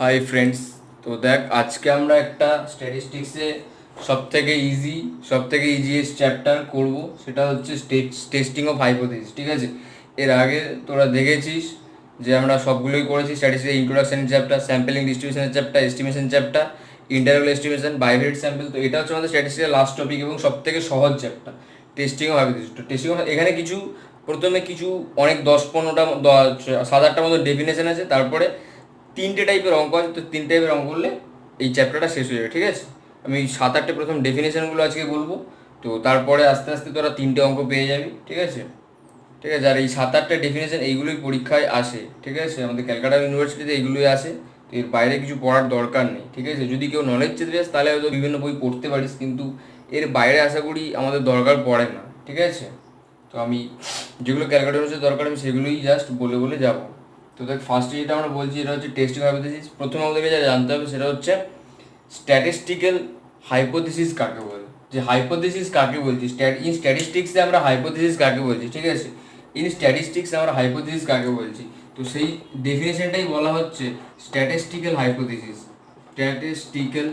Hi friends. তো দেখ, আজকে আমরা একটা স্ট্যাটিস্টিক্সে সব থেকে ইজিয়েস্ট চ্যাপ্টার করব, সেটা হচ্ছে টেস্টিং অফ হাইপোথিসিস। ঠিক আছে, এর আগে তোরা দেখেছিস যে আমরা সবগুলোই করেছি। স্ট্যাটিস্টিক্স ইন্ট্রোডাকশন চ্যাপ্টার, স্যাম্পলিং ডিস্ট্রিবিউশনের chapter, estimation chapter, interval estimation, bivariate sample. তো এটা হচ্ছে আমাদের স্ট্যাটিস্টিক্সের লাস্ট টপিক এবং সব থেকে সহজ চ্যাপ্টার, টেস্টিং অফ হাইপোথিসিস। তো টেস্টিং অফ এখানে প্রথমে কিছু অনেক 10-15টা 7-8টার মতো ডেফিনেশন আছে, তারপরে তিনটে টাইপের অঙ্ক আছে। তো তিন টাইপের অঙ্ক করলে এই চ্যাপ্টারটা শেষ হয়ে যাবে। ঠিক আছে, আমি 7-8টে প্রথম ডেফিনেশনগুলো আজকে বলবো, তো তারপরে আস্তে আস্তে তোরা তিনটে অঙ্ক পেয়ে যাবি। ঠিক আছে, ঠিক আছে। আর এই 7-8টে ডেফিনেশন এইগুলোই পরীক্ষায় আসে। ঠিক আছে, আমাদের ক্যালকাটা ইউনিভার্সিটিতে এইগুলোই আসে। তো এর বাইরে কিছু পড়ার দরকার নেই। ঠিক আছে, যদি কেউ নলেজ চেতে যাস তাহলে হয়তো বিভিন্ন বই পড়তে পারিস, কিন্তু এর বাইরে আশা করি আমাদের দরকার পড়ে না। ঠিক আছে, তো আমি যেগুলো ক্যালকাটা ইউনিভার্সিটির দরকার আমি সেগুলোই জাস্ট বলে বলে যাবো। তো দেখ, ফার্স্টে যেটা আমরা বলছি এটা হচ্ছে টেস্টিং হাইপোথিসিস। প্রথমে আমাদেরকে যা জানতে হবে সেটা হচ্ছে স্ট্যাটিস্টিক্যাল হাইপোথিসিস কাকে বলে। যে হাইপোথিসিস কাকে বলছি, ইন স্ট্যাটিস্টিক্সে আমরা হাইপোথিসিস কাকে বলছি। ঠিক আছে, ইন স্ট্যাটিস্টিক্সে আমরা হাইপোথিসিস কাকে বলছি, তো সেই ডেফিনেশনটাই বলা হচ্ছে statistical hypothesis. Statistical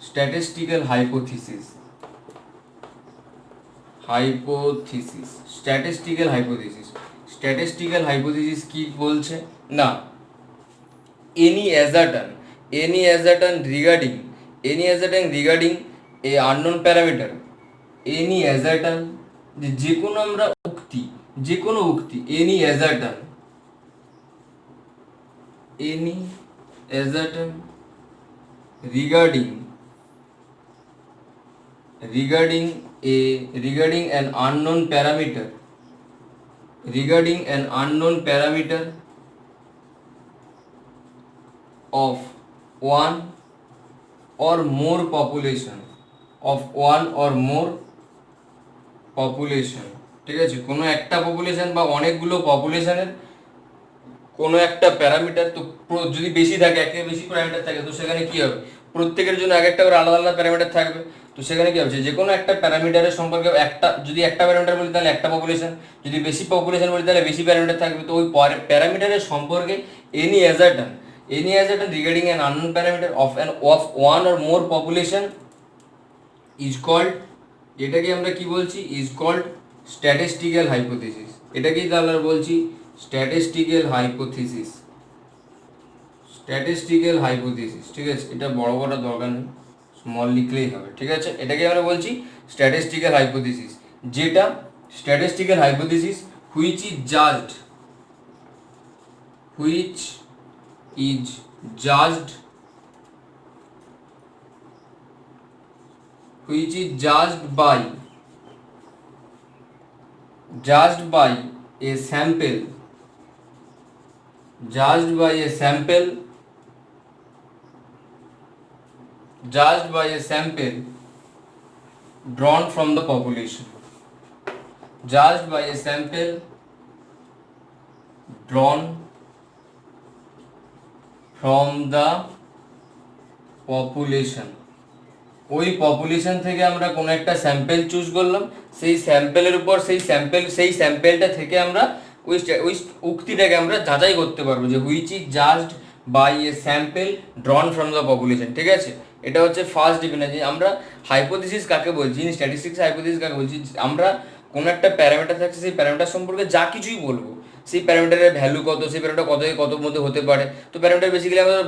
statistical hypothesis hypothesis statistical hypothesis statistical hypothesis কি বলছে না, any assertion any assertion regarding any assertion regarding a unknown parameter, any assertion, যে কোনো আমরা উক্তি, যে কোনো উক্তি, any assertion regarding regarding an unknown parameter, of one or more population, ঠিক আছে, কোনো একটা পপুলেশন বা অনেকগুলো পপুলেশনের কোনো একটা প্যারামিটার। তো যদি বেশি থাকে, একের বেশি প্যারামিটার থাকে, তো সেখানে কি হবে, প্রত্যেকের জন্য এক একটা করে আলাদা আলাদা প্যারামিটার থাকবে। তো সেখানে কি হচ্ছে, যে কোনো একটা প্যারামিটারের সম্পর্কে যদি একটা প্যারামিটার বলি তাহলে একটা পপুলেশন, যদি বেশি পপুলেশন বলি তাহলে বেশি প্যারামিটার থাকবে। তো ওই প্যারামিটারের সম্পর্কে any assertion regarding an unknown parameter of one or more population is called, এটাকে আমরা কি বলছি, ইজ কল্ড স্ট্যাটিস্টিক্যাল হাইপোথিসিস। এটাকেই তাহলে বলছি স্ট্যাটিস্টিক্যাল হাইপোথিসিস। ঠিক আছে, এটা বড় বড় দরকার নেই, স্মল লিখলেই হবে। ঠিক আছে, এটাকে আমরা বলছি স্ট্যাটিস্টিক্যাল হাইপোথিসিস, যেটা statistical hypothesis which is judged which is judged which is judged by a sample judged by a sample drawn from the population, judged by a sample drawn from the population। ওই population থেকে আমরা কোনো একটা sample choose করলাম, সেই স্যাম্পেলের উপর সেই স্যাম্পেলটা থেকে আমরা ওই উক্তিটাকে আমরা যাচাই করতে পারবো যে which is judged by a sample drawn from the population. ঠিক আছে, এটা হচ্ছে ফার্স্ট ডেফিনেশন। আমরা হাইপোথিসিস কাকে বলছি, স্ট্যাটিস্টিক্স হাইপোথিসিস কাকে বলছি, আমরা কোনো একটা প্যারামিটার থাকছে, সেই প্যারামিটার সম্পর্কে যা কিছুই বলবো, সেই প্যারামিটারের ভ্যালু কত, সেই প্যারামিটার কত থেকে কত মধ্যে হতে পারে। তো প্যারামিটার বেসিক্যালি আমরা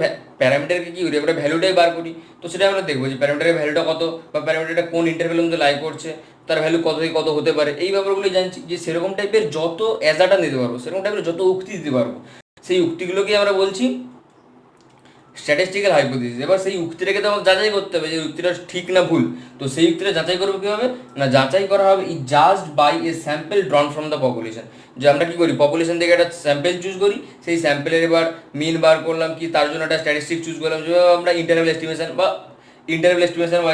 প্যারামিটারকে কি করি, আমরা ভ্যালুটাই বার করি। তো সেটা আমরা দেখবো যে প্যারামিটারের ভ্যালুটা কত, বা প্যারামিটারটা কোন ইন্টারভ্যালের মধ্যে লাই করছে, তার ভ্যালু কত থেকে কত হতে পারে, এই ব্যাপারগুলো জানছি। যে সেরকম টাইপের যত অ্যাজাটা দিতে পারবো, সেরকম টাইপের যত উক্তি দিতে পারবো, সেই উক্তিগুলোকে আমরা বলছি স্ট্যাটিস্টিক্যাল হাইপোথিসিস। এবার সেই উক্তিটাকে তো আমাকে যাচাই করতে হবে যে উক্তিটা ঠিক না ভুল। তো সেই উক্তিটা যাচাই করবো কীভাবে না, যাচাই করা হবে ই just by a sample drawn from the population. যে আমরা কি করি, পপুলেশন থেকে একটা স্যাম্পেল চুজ করি, সেই স্যাম্পেলের এবার মিন বার করলাম, কি তার জন্য একটা স্ট্যাটিস্টিক চুজ করলাম। যেভাবে আমরা ইন্টারভ্যাল এস্টিমেশন বা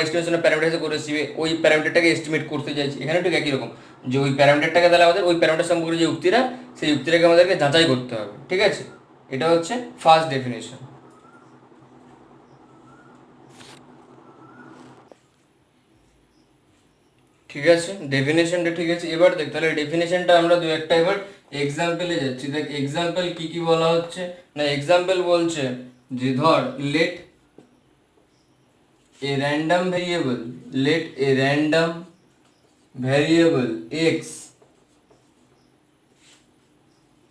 এস্টিমেশনের প্যারামিটার করেছি, ওই প্যারামিটারটাকে এস্টিমেট করতে চাইছি। এখানে ঠিক একই রকম, যে ওই প্যারামিটারটাকে তাহলে আমাদের ওই প্যারামিটার সম্পর্কে যে উক্তিটা, সেই উক্তিটাকে আমাদেরকে যাচাই করতে হবে। ঠিক আছে, এটা হচ্ছে ফার্স্ট ডেফিনেশন। ঠিক আছে, ডেফিনেশনটা ঠিক আছে। এবার দেখ, তাহলে ডেফিনেশনটা আমরা দু একটা এবার এক্সাম্পলে যাচ্ছি। দেখ এক্সাম্পল কি কি বলা হচ্ছে না, এক্সাম্পল বলছে যে ধর let a random variable, let a random variable X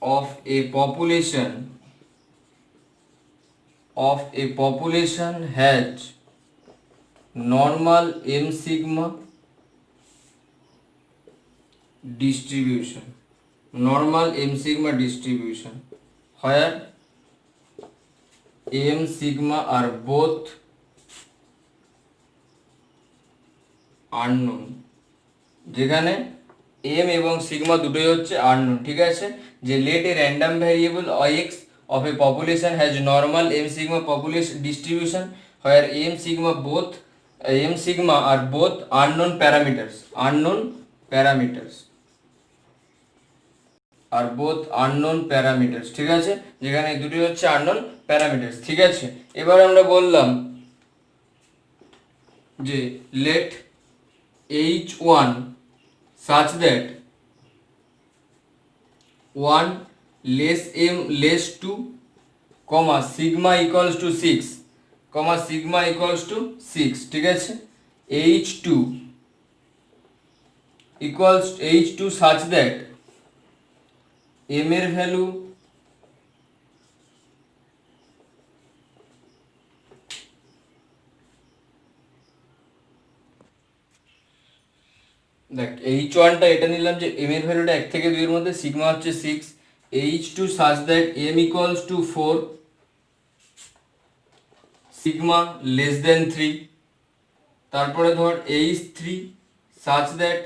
of a population has normal m sigma distribution, normal m sigma distribution where m sigma are both unknown, যেখানে এম এবং সিগমা দুটোই হচ্ছে আননোন। ঠিক আছে, যে let a random variable X of a population has normal M sigma population distribution where M sigma are both unknown parameters, unknown parameters are both unknown parameters. ঠিক আছে, যেখানে দুটোই হচ্ছে আননোন প্যারামিটার্স। ঠিক আছে, এবার আমরা বললাম যে late h1 such that 1 less m less 2 comma sigma equals to 6 comma sigma equals to 6। ঠিক আছে, h2 equals h2 such that m এর ভ্যালু দেখ h1টা এটা নিলাম যে m এর ভ্যালুটা 1 থেকে 2 এর মধ্যে, সিগমা হচ্ছে 6, h2 such that m equals to 4 sigma less than 3, তারপরে ধর h3 such that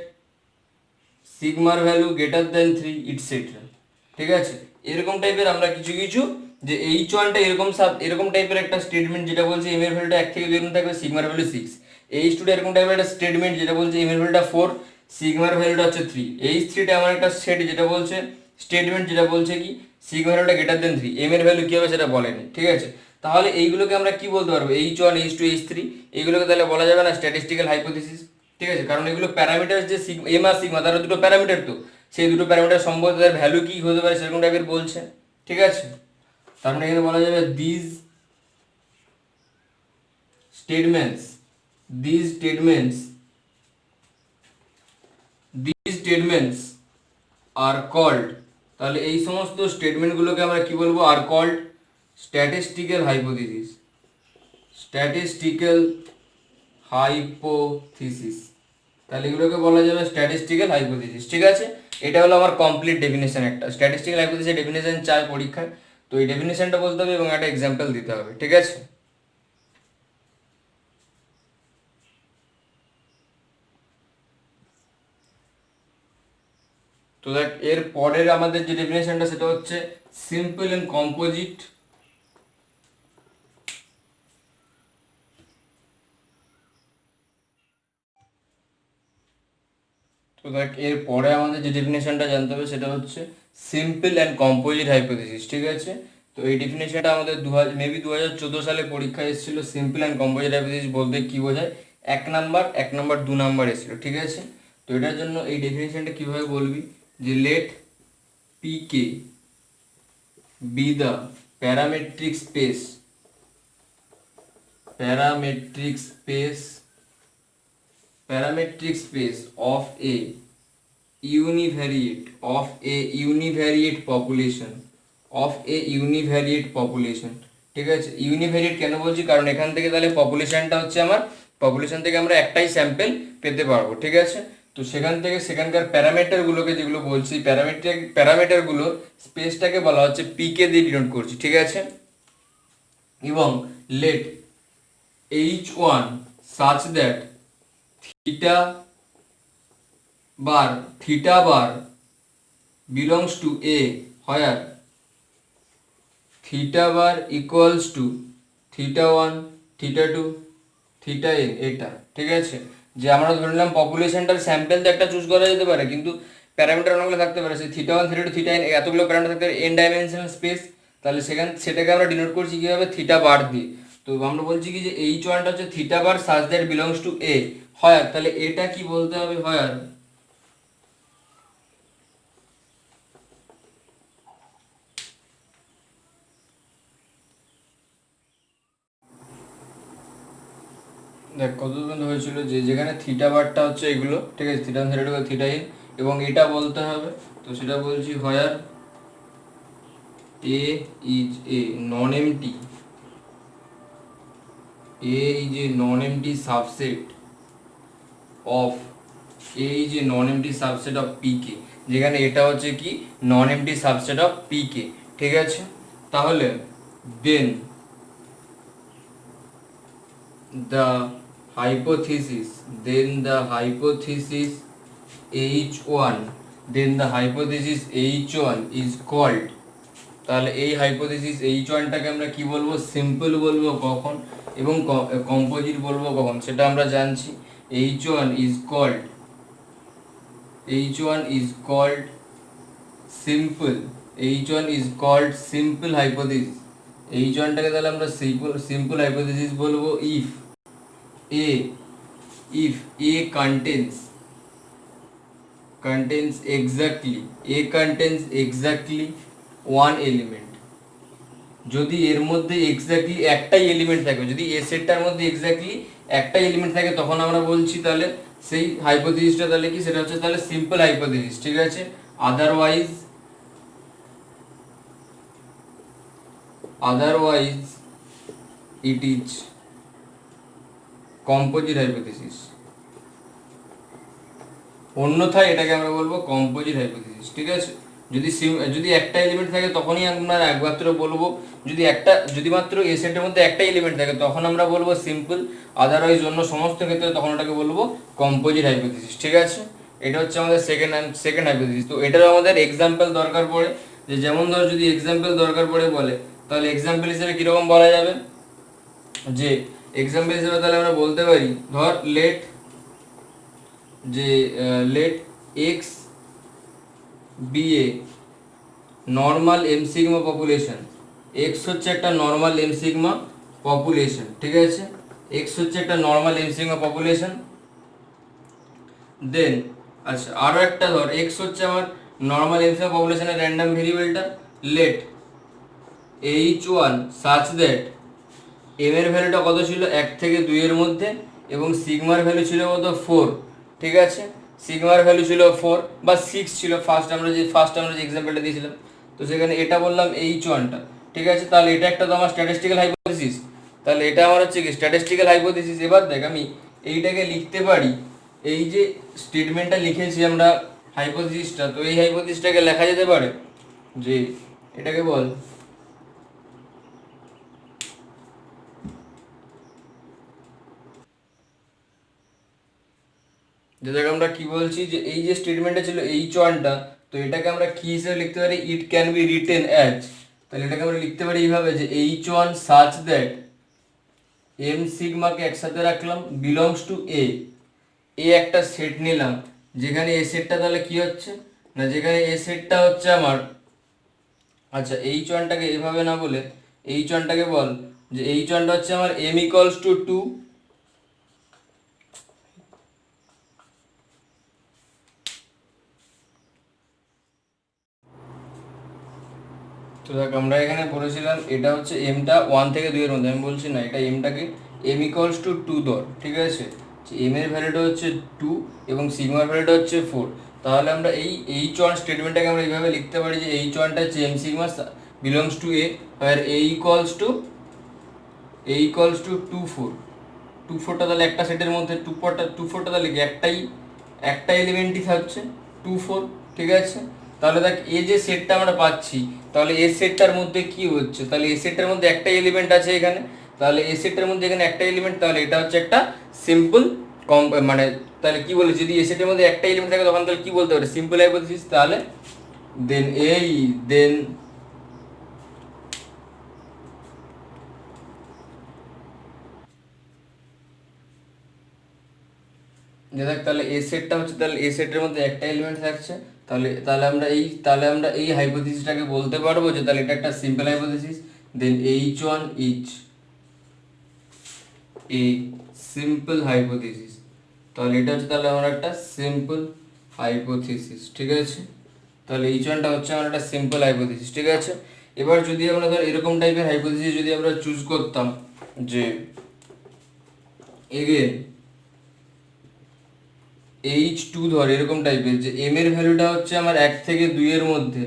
সিগমার ভ্যালু গ্রেটার দেন 3 ইটসেট্রা। ঠিক আছে, এরকম টাইপের আমরা কিছু কিছু যে h1টা এরকম টাইপের একটা স্টেটমেন্ট যেটা বলছে m এর ভ্যালুটা 1 থেকে 2 এর মধ্যে থাকবে, সিগমার ভ্যালু 6, h2টা এরকম টাইপের একটা স্টেটমেন্ট যেটা বলছে m এর ভ্যালুটা 4, সিগমার ভ্যালুটা হচ্ছে 3, h3টা আমার একটা সেট যেটা বলছে স্টেটমেন্ট যেটা বলছে কি সিগমার ভ্যালুটা গ্রেটার দেন 3, m এর ভ্যালু কি হবে সেটা বলেনি। ঠিক আছে, তাহলে এইগুলোকে আমরা কি বলতে পারবো, h1 h2 h3 এইগুলোকে তাহলে বলা যাবে না স্ট্যাটিস্টিক্যাল হাইপোথিসিস। ঠিক আছে, কারণ এগুলো প্যারামিটার যে এম আর সিগমা তারা দুটো প্যারামিটার, তো সেই দুটো প্যারামিটার সম্পর্কে তাদের ভ্যালু কি হতে পারে সেরকম টাইপের বলছে। ঠিক আছে, তার মানে এখানে বলা যাবে দিস স্টেটমেন্টস আর কল্ড, তাহলে এই সমস্ত স্টেটমেন্টগুলোকে আমরা কি বলবো, are called statistical hypothesis, statistical hypothesis, তাহলে এগুলোকে বলা যাবে স্ট্যাটিস্টিক্যাল হাইপোথিসিস। ঠিক আছে, এটা হলো আমার কমপ্লিট ডেফিনেশন। একটা স্ট্যাটিস্টিক্যাল হাইপোথিসিসের ডেফিনেশন চাই পরীক্ষায়, তো এই ডেফিনেশনটা বলতে হবে এবং একটা এক্সাম্পল দিতে হবে। ঠিক আছে, তো দেখ এর পরের আমাদের যে ডেফিনেশনটা সেটা হচ্ছে সিম্পল এন্ড কম্পোজিট। তো দেখ এর পরে আমাদের যে ডেফিনেশনটা জানতে হবে সেটা হচ্ছে সিম্পল অ্যান্ড কম্পোজিট হাইপোথিসিস। ঠিক আছে, তো এই ডেফিনেশনটা আমাদের মেবি 2014 সালে পরীক্ষায় এসেছিল। সিম্পল অ্যান্ড কম্পোজিট হাইপোথিসিস বলতে কি বোঝায়, 1 নাম্বার 2 নাম্বার এসেছিল। ঠিক আছে, তো এটার জন্য এই ডেফিনেশনটা কিভাবে বলবি যে let PK be the parametric space of a univariate population। ঠিক আছে, ইউনিভ্যারিয়েট কেন বলছি, কারণ এখান থেকে তাহলে পপুলেশনটা হচ্ছে আমার, পপুলেশন থেকে আমরা একটাই স্যাম্পেল পেতে পারবো। ঠিক আছে, তো সেখান থেকে সেখানকার প্যারামিটারগুলোকে যেগুলো বলছি প্যারামিটারগুলো স্পেসটাকে বলা হচ্ছে পিকে দিয়ে ডিনোট করছি। ঠিক আছে, এবং late h1 such that theta bar belongs to a where theta bar equals to theta 1 theta 2 theta n এটা। ঠিক আছে, যে আমরা ধরে নিলাম পপুলেশনটার স্যাম্পল তো একটা চুজ করা যেতে পারে, কিন্তু প্যারামিটার অনেকগুলো থাকতে পারে, সেই থিটা 1 থিটা 2 থিটা n এতগুলো প্যারামিটার থাকতে পারে, n ডাইমেনশনাল স্পেস, তাহলে সেটাকে আমরা ডিনোট করছি কিভাবে, থিটা বার দিয়ে। তো আমরা বলছি কি যে h1টা হচ্ছে theta bar such that belongs to a হয়, তাহলে এটা কি বলতে হবে, হয় দেখ কত পর্যন্ত হয়েছিল যে যেখানে থিটা বারটা হচ্ছে এগুলো, ঠিক আছে, থিটা থিটা থিটা ইন, এবং এটা বলতে হবে। তো সেটা বলছি where A is a non empty, A is a non empty subset of, A is a non empty subset of PK, যেখানে এটা হচ্ছে কি non empty subset of PK, ঠিক আছে। তাহলে দেন the hypothesis, then the hypothesis H1, then the hypothesis H1 is called, তাহলে এই hypothesis H1টাকে আমরা কি বলবো, সিম্পল বলবো কখন এবং কম্পোজিট বলবো কখন, সেটা আমরা জানছি। H1 is called, H1 is called simple, H1 is called simple hypothesis, H1টাকে তাহলে আমরা সিম্পল হাইপোথিসিস বলবো if A, if A contains exactly one element, যদি এর মধ্যে এক্স্যাক্টলি একটাই এলিমেন্ট থাকে, যদি এ সেটটার মধ্যে এক্স্যাক্টলি একটাই এলিমেন্ট থাকে, তখন আমরা বলছি তাহলে সেই হাইপোথিসিসটা তাহলে কি, সেটা হচ্ছে তাহলে সিম্পল হাইপোথিসিস, ঠিক আছে। Otherwise it is composite hypothesis, অন্যথায় এটাকে আমরা বলবো কম্পোজিট হাইপোথিসিস, ঠিক আছে। যদি একটা এলিমেন্ট থাকে তখনই আমরা একমাত্র বলবো, যদি মাত্র এ সেটের মধ্যে একটা এলিমেন্ট থাকে তখন আমরা বলবো সিম্পল, আদারওয়াইজ অন্য সমস্ত ক্ষেত্রে তখন ওটাকে বলবো কম্পোজিট হাইপোথিসিস, ঠিক আছে। এটা হচ্ছে আমাদের সেকেন্ড হাইপোথিসিস। তো এটারও আমাদের এক্সাম্পল দরকার পড়ে, যে যেমন ধর যদি এক্সাম্পল দরকার পড়ে বলে, তাহলে এক্সাম্পল হিসেবে কিরকম বলা যাবে, যে এক্সাম্পল হিসেবে তাহলে আমরা বলতে পারি, ধর let X be a normal M sigma population, X হচ্ছে একটা নর্মাল এম সিগমা পপুলেশন, ঠিক আছে, এক্স হচ্ছে একটা normal M sigma population. Then আচ্ছা আরও একটা ধর, এক্স হচ্ছে আমার নর্মাল এম সিগমা পপুলেশনের র্যান্ডম ভেরিয়েবলটা, let H1 such that M এর ভ্যালুটা কত ছিল 1 থেকে 2 এর মধ্যে, এবং সিগমার ভ্যালু ছিল কত 4, ঠিক আছে, সিগমার ভ্যালু ছিল 4 বা 6 ছিল ফার্স্ট আমরা যে এক্সাম্পলটা দিয়েছিলাম। তো সেখানে এটা বললাম H1টা, ঠিক আছে। তাহলে এটা একটা তো আমার স্ট্যাটিস্টিক্যাল হাইপোথিসিস, তাহলে এটা আমার হচ্ছে কি স্ট্যাটিস্টিক্যাল হাইপোথিসিস। এবার দেখ আমি এইটাকে লিখতে পারি, এই যে স্টেটমেন্টটা লিখেছি আমরা হাইপোথিসিসটা, তো এই হাইপোথিসিসটাকে লেখা যেতে পারে যে এটাকে বল যেটাকে আমরা কি বলছি, যে এই যে স্টেটমেন্টটা ছিল H1টা, তো এটাকে আমরা কি হিসেবে লিখতে পারি, it can be written as, তাহলে এটাকে আমরা লিখতে পারি এইভাবে যে H1 সাচ দ্যাট এম সিগমাকে একসাথে রাখলাম বিলংস টু এ, একটা সেট নিলাম, যেখানে এ সেটটা তাহলে কি হচ্ছে না, যেখানে এ সেটটা হচ্ছে আমার, আচ্ছা H1টাকে এভাবে না বলে H1টাকে বল যে H1টা হচ্ছে আমার m ইকুয়ালস টু 2, তো দেখ আমরা এখানে বলেছিলাম এটা হচ্ছে এমটা 1 থেকে 2 এর মধ্যে, আমি বলছি না এটা এমটাকে এম ইকুয়ালস টু 2 ধর, ঠিক আছে, এম এর ভ্যালুটা হচ্ছে 2 এবং সিগমার ভ্যালুটা হচ্ছে 4। তাহলে আমরা এই H1 স্টেটমেন্টটাকে আমরা এইভাবে লিখতে পারি যে H1টা হচ্ছে M sigma belongs to A, আর এ ইকুয়ালস টু 2 4, 2 4টা তাহলে একটা সেটের মধ্যে 2 4টা তাহলে কি একটা এলিমেন্টই থাকছে 2 4, ঠিক আছে। তাহলে দেখ এই যে সেটটা আমরা পাচ্ছি, তাহলে এই সেটটার মধ্যে কি হচ্ছে, তাহলে এই সেটটার মধ্যে একটা এলিমেন্ট আছে এখানে, তাহলে এই সেটটার মধ্যে এখানে একটা এলিমেন্ট, তাহলে এটা হচ্ছে একটা সিম্পল মানে তাহলে কি বলে, যদি এই সেটের মধ্যে একটা এলিমেন্ট থাকে তখন তাহলে কি বলতে পারে, সিম্পল হাইপোথিসিস। তাহলে দেন দেখ তাহলে এ সেটটা হচ্ছে, তাহলে এ সেটের মধ্যে একটা এলিমেন্ট থাকছে, তাহলে আমরা এই হাইপোথিসিসটাকে বলতে পারবো যে তাহলে এটা একটা simple hypothesis. Then H1 is a simple hypothesis, তাহলে এটা হচ্ছে তাহলে আমার একটা সিম্পল হাইপোথিসিস, ঠিক আছে। তাহলে H1টা হচ্ছে আমার একটা সিম্পল হাইপোথিসিস, ঠিক আছে। এবার যদি আমরা ধর এরকম টাইপের হাইপোথিসিস যদি আমরা চুজ করতাম, যে এগেন H2 ধর এরকম টাইপের, যে এম এর ভ্যালুটা হচ্ছে আমার 1 থেকে 2 এর মধ্যে,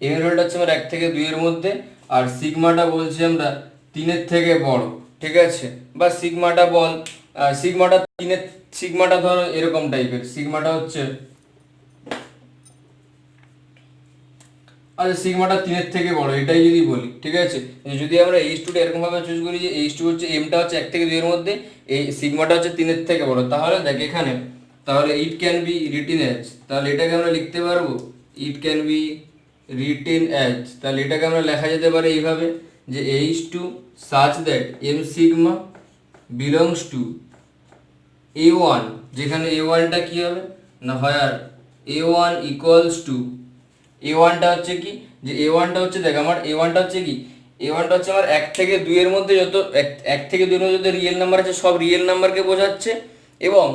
এম এর ভ্যালুটা হচ্ছে আমার 1 থেকে 2 এর মধ্যে, আর সিগমাটা বলছি আমরা 3 এর থেকে বড়, ঠিক আছে? বা সিগমাটা বল, সিগমাটা 3 এর, সিগমাটা ধরো এরকম টাইপের, সিগমাটা হচ্ছে, আচ্ছা সিগমাটা 3 এর থেকে বড়, এটাই যদি বলি, ঠিক আছে? যদি আমরা H2 টা এরকম ভাবে চুজ করি যে H2 হচ্ছে, এমটা হচ্ছে 1 থেকে 2 এর মধ্যে, এই সিগমাটা হচ্ছে 3 এর থেকে বড়, তাহলে দেখ এখানে, তাহলে it can be written as, তাহলে এটাকে আমরা লিখতে পারবো it can be written as, তাহলে এটাকে আমরা লেখা যেতে পারে এইভাবে যে H2 such that m sigma belongs to A1, যেখানে A1 টা কি হবে না হয় আর A1 equals to, A1 টা হচ্ছে কি, যে A1 টা হচ্ছে, দেখ আমার A1 টা হচ্ছে কি, A1 টা হচ্ছে আমার 1 থেকে 2 এর মধ্যে যত 1 থেকে 2 এর মধ্যে যত রিয়েল নাম্বার আছে সব রিয়েল নাম্বারকে বোঝাচ্ছে, এবং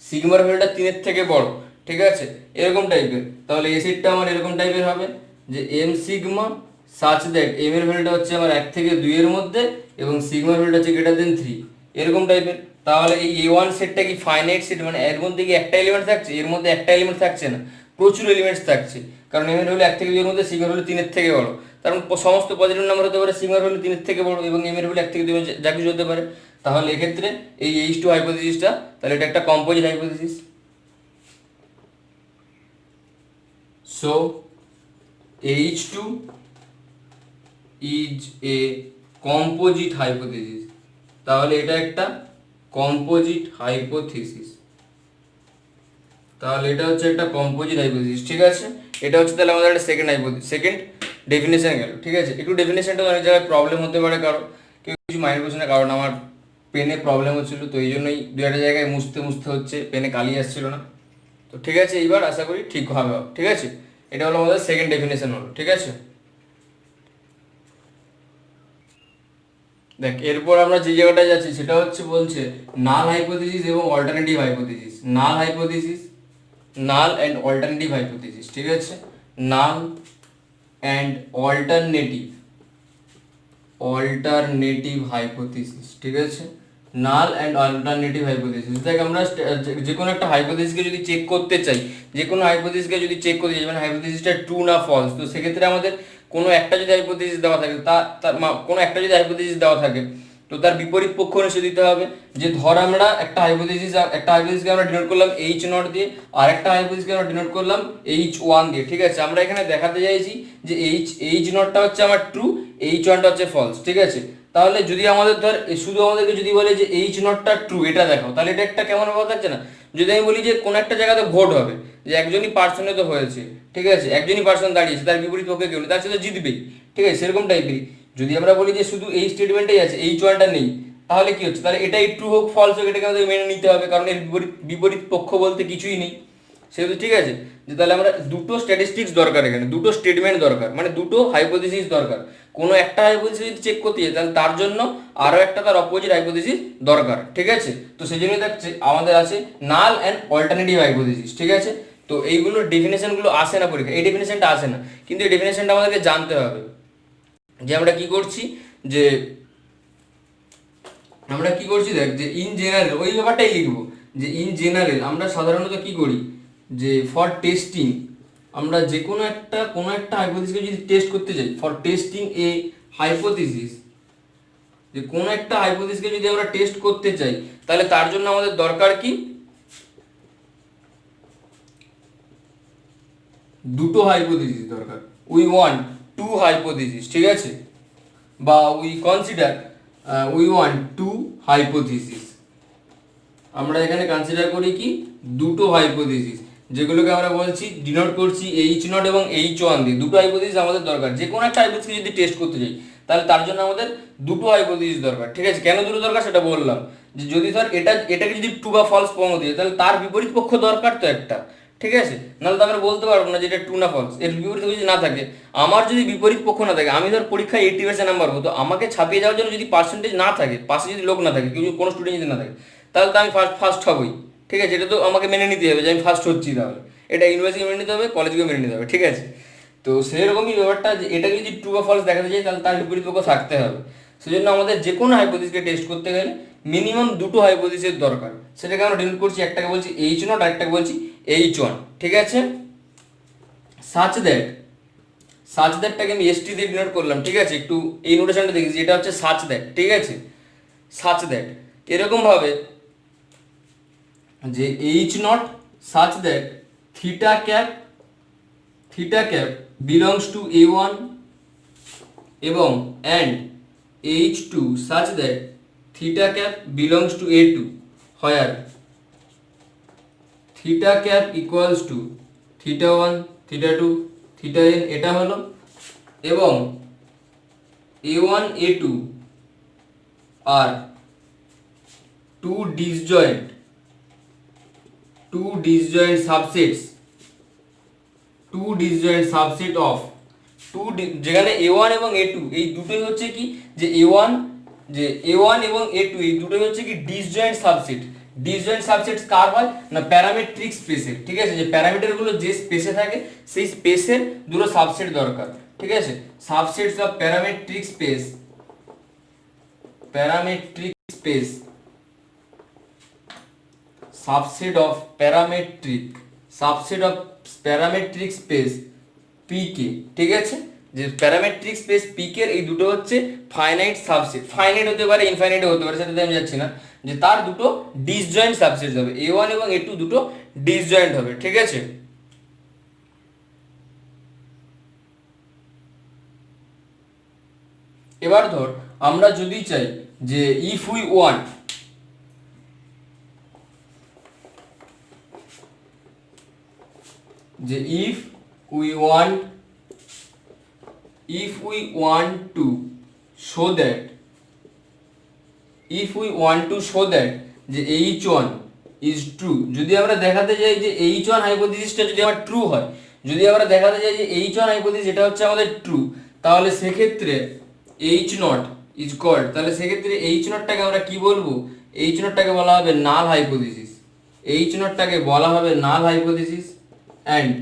সিগমার ভ্যালুটা 3 এর থেকে বড়, ঠিক আছে? এরকম টাইপের, তাহলে এসিডটা আমার এরকম টাইপের হবে যে M sigma such that, M এর ভ্যালুটা হচ্ছে আমার 1 থেকে 2 এর মধ্যে এবং সিগমার ভ্যালুটা হচ্ছে গ্রেটার দেন 3, এরকম টাইপের। তাহলে এই A1 সেটটা কি ফাইনাইট সেট, মানে এর মধ্যে কি একটা এলিমেন্ট থাকছে? এর মধ্যে একটা এলিমেন্ট থাকছে না, প্রচুর এলিমেন্টস থাকছে, কারণ এম এর ভ্যালু 1 থেকে 2 এর মধ্যে, সিগমার ভ্যালু 3 এর থেকে বড়, কারণ সমস্ত পজিটিভ নাম্বার হতে পারে, সিগমার ভ্যালু 3 এর থেকে বড় এবং এম এর ভ্যালু 1 থেকে 2 যা কিছু হতে পারে। তাহলে এক্ষেত্রে এই H2 হাইপোথিসিসটা, তাহলে এটা একটা composite hypothesis. So H2 is a composite hypothesis, তাহলে এটা একটা কম্পোজিট হাইপোথিসিস, তাহলে এটা হচ্ছে একটা কম্পোজিট হাইপোথিসিস, ঠিক আছে? এটা হচ্ছে তাহলে আমাদের একটা সেকেন্ড হাইপোথিসিস, সেকেন্ড ডেফিনেশন গেল, ঠিক আছে? একটু ডেফিনেশনটা অনেক জায়গায় প্রবলেম হতে পারে, কারণ কেউ কিছু মাইন্ড করছে না, কারণ আমার পেনে প্রবলেম হচ্ছিল, তো এই জন্যই দু একটা জায়গায় মুছতে মুছতে হচ্ছে, পেনে কালি আসছিল না, তো ঠিক আছে, এইবার আশা করি ঠিক হবে, ঠিক আছে? এটা হলো আমাদের সেকেন্ড ডেফিনেশন হলো, ঠিক আছে? দেখ এরপর আমরা যে জায়গাটায় যাচ্ছি সেটা হচ্ছে বলছে নাল হাইপোথিসিস এবং alternative hypothesis, null hypothesis, null and alternative hypothesis, ঠিক আছে? Null and alternative, alternative hypothesis, ঠিক আছে? নাল অ্যান্ড অল্টারনেটিভ হাইপোথিসিস, দেখ আমরা যে কোনো একটা হাইপোথিসিসকে যদি চেক করতে চাই, যে কোনো হাইপোথিসিসকে যদি চেক করতে চাই, মানে হাইপোথিসিসটা ট্রু না ফলস, তো সেক্ষেত্রে আমাদের কোনো একটা যদি হাইপোথিসিস দেওয়া থাকে, কোনো একটা যদি হাইপোথিসিস দেওয়া থাকে, তো তার বিপরীত পক্ষ নিশ্চয় দিতে হবে। যে ধর আমরা একটা হাইপোথিসিসকে আমরা ডিনোট করলাম H0 দিয়ে, আর একটা হাইপোথিসিসকে আমরা ডিনোট করলাম H1 দিয়ে, ঠিক আছে? আমরা এখানে দেখাতে চাইছি যে H0টা হচ্ছে আমার ট্রু, H1টা হচ্ছে ফলস, ঠিক আছে? তাহলে যদি আমাদের ধর শুধু আমাদেরকে যদি বলে যে H0টা ট্রু এটা দেখাও, তাহলে এটা একটা কেমন কথা থাকছে না? যদি আমি বলি যে কোনো একটা জায়গাতে ভোট হবে, যে একজনই পার্সনে তো হয়েছে, ঠিক আছে, একজনই পার্সন দাঁড়িয়েছে, তার বিপরীত পক্ষে কেউ নেই, তার সাথে জিতবেই, ঠিক আছে? সেরকম টাইপেরই যদি আমরা বলি যে শুধু এই স্টেটমেন্টটাই আছে, H1টা নেই, তাহলে কি হচ্ছে? তাহলে এটাই ট্রু হোক ফলস হোক এটাকে আমাদের মেনে নিতে হবে, কারণ এর বিপরীত বিপরীত পক্ষ বলতে কিছুই নেই, সেহেতু ঠিক আছে, যে তাহলে আমরা দুটো স্ট্যাটিস্টিক্স দরকার, এখানে দুটো স্টেটমেন্ট দরকার, মানে দুটো হাইপোথিসিস দরকার। কোনো একটা হাইপোথিসিস যদি চেক করতে যাই তাহলে তার জন্য আরও একটা তার অপোজিট হাইপোথিসিস দরকার, ঠিক আছে? তো সেই জন্যই দেখছে আমাদের আছে নাল অ্যান্ড অল্টারনেটিভ হাইপোথিসিস, ঠিক আছে? তো এইগুলোর ডেফিনেশনগুলো আসে না পরীক্ষা, এই ডেফিনেশনটা আসে না, কিন্তু এই ডেফিনেশনটা আমাদেরকে জানতে হবে, যে আমরা কি করছি, যে আমরা কি করছি দেখ, যে ইন জেনারেল ওই ব্যাপারটাই লিখবো, যে ইন জেনারেল আমরা সাধারণত কি করি, যে ফর টেস্টিং, আমরা যে কোনো একটা হাইপোথিসিসকে যদি টেস্ট করতে চাই, ফর টেস্টিং এ হাইপোথিসিস, যে কোনো একটা হাইপোথিসিসকে যদি আমরা টেস্ট করতে চাই, তাহলে তার জন্য আমাদের দরকার কি, দুটো হাইপোথিসিস দরকার, উই ওয়ান্ট টু হাইপোথিসিস, ঠিক আছে? বা we consider we want to hypothesis, আমরা এখানে কনসিডার করি কি দুটো হাইপোথিসিস, যেগুলোকে আমরা বলছি ডিনোট করছি H0 এবং H1 দিয়ে, দুটো হাইপোথিসিস আমাদের দরকার, যে কোনো একটা হাইপোথিসকে যদি টেস্ট করতে চাই তাহলে তার জন্য আমাদের দুটো হাইপোথিসিস দরকার, ঠিক আছে? কেন দুটো দরকার সেটা বললাম, যে যদি ধর এটাকে যদি ট্রু বা ফলস প্রমাণ দিই, তাহলে তার বিপরীত পক্ষ দরকার তো একটা, ঠিক আছে? নাহলে তো আমরা বলতে পারবো না যে এটা ট্রু না ফলস, এর বিপরীত যদি না থাকে, আমার যদি বিপরীত পক্ষ না থাকে, আমি ধর পরীক্ষায় 80% নাম্বার পাবো, তো আমাকে ছাপিয়ে যাওয়ার জন্য যদি পার্সেন্টেজ না থাকে, পাশে যদি লোক না থাকে, কেউ কোনো স্টুডেন্ট যদি না থাকে, তাহলে তো আমি ফার্স্ট হবই, ঠিক আছে? এটা তো আমাকে মেনে নিতে হবে যে আমি ফার্স্ট হচ্ছি, তাহলে এটা ইউনিভার্সিটি মেনে নিতে হবে, কলেজকে মেনে নিতে হবে, ঠিক আছে? তো সেরকমই ব্যাপারটা, যে এটাকে যদি ট্রু বা ফলস দেখাতে চাই তাহলে তার বিপরীত পক্ষ থাকতে হবে, সেজন্য আমাদের যে কোনো হাইপোথিসকে টেস্ট করতে গেলে মিনিমাম দুটো হাইপোথিসের দরকার। সেটাকে আমরা ডিনোট করছি, একটাকে বলছি এইচ নট আর একটাকে বলছি এইচ ওয়ান, ঠিক আছে। সাচ দ্যাটটাকে আমি এসটি দিয়ে ডিনোট করলাম, ঠিক আছে। একটু এই নোটেশনটা দেখেছি, এটা হচ্ছে সাচ দ্যাট, ঠিক আছে। সাচ দ্যাট এরকম ভাবে যে H naught such that theta cap belongs to A one এবং and H two such that theta cap belongs to A two, where theta cap equals to theta one theta two theta N, এটা হলো। এবং A one A two আর two disjoint subset of যেখানে A one এবং এ two এই দুটোই হচ্ছে কি যে এ ওয়ান এবং এ টু এই দুটোই হচ্ছে কি ডিসজয়েন্ট সাবসেট কার হয় না প্যারামেট্রিক স্পেসের, ঠিক আছে। যে প্যারামিটারগুলো যে স্পেসে থাকে সেই স্পেসের দুটো সাবসেট দরকার, ঠিক আছে। Subsets of parametric space subset of parametric space PK, ঠিক আছে। যে প্যারামেট্রিক স্পেস পিকের এই দুটো হচ্ছে ফাইনাইট সাবসেট, ফাইনাইট হতে পারে ইনফাইনাইট হতে পারে, সেটাতে আমি যাচ্ছি না। যে তার দুটো ডিসজয়েন্ট সাবসেট হবে, এ ওয়ান এবং এ টু দুটো ডিসজয়েন্ট হবে, ঠিক আছে। এবার ধর আমরা যদি চাই যে if we want to show that যে H1 is true, যদি আমরা দেখাতে চাই যে H1 হাইপোথিসিসটা যদি আমার ট্রু হয়, যদি আমরা দেখাতে চাই যে H1 হাইপোথিসিস এটা হচ্ছে আমাদের ট্রু, তাহলে সেক্ষেত্রে H0 is called, তাহলে সেক্ষেত্রে H0 টাকে আমরা কি বলবো? H0 টাকে বলা হবে নাল হাইপোথিসিস, H0 টাকে বলা হবে নাল হাইপোথিসিস। অ্যান্ড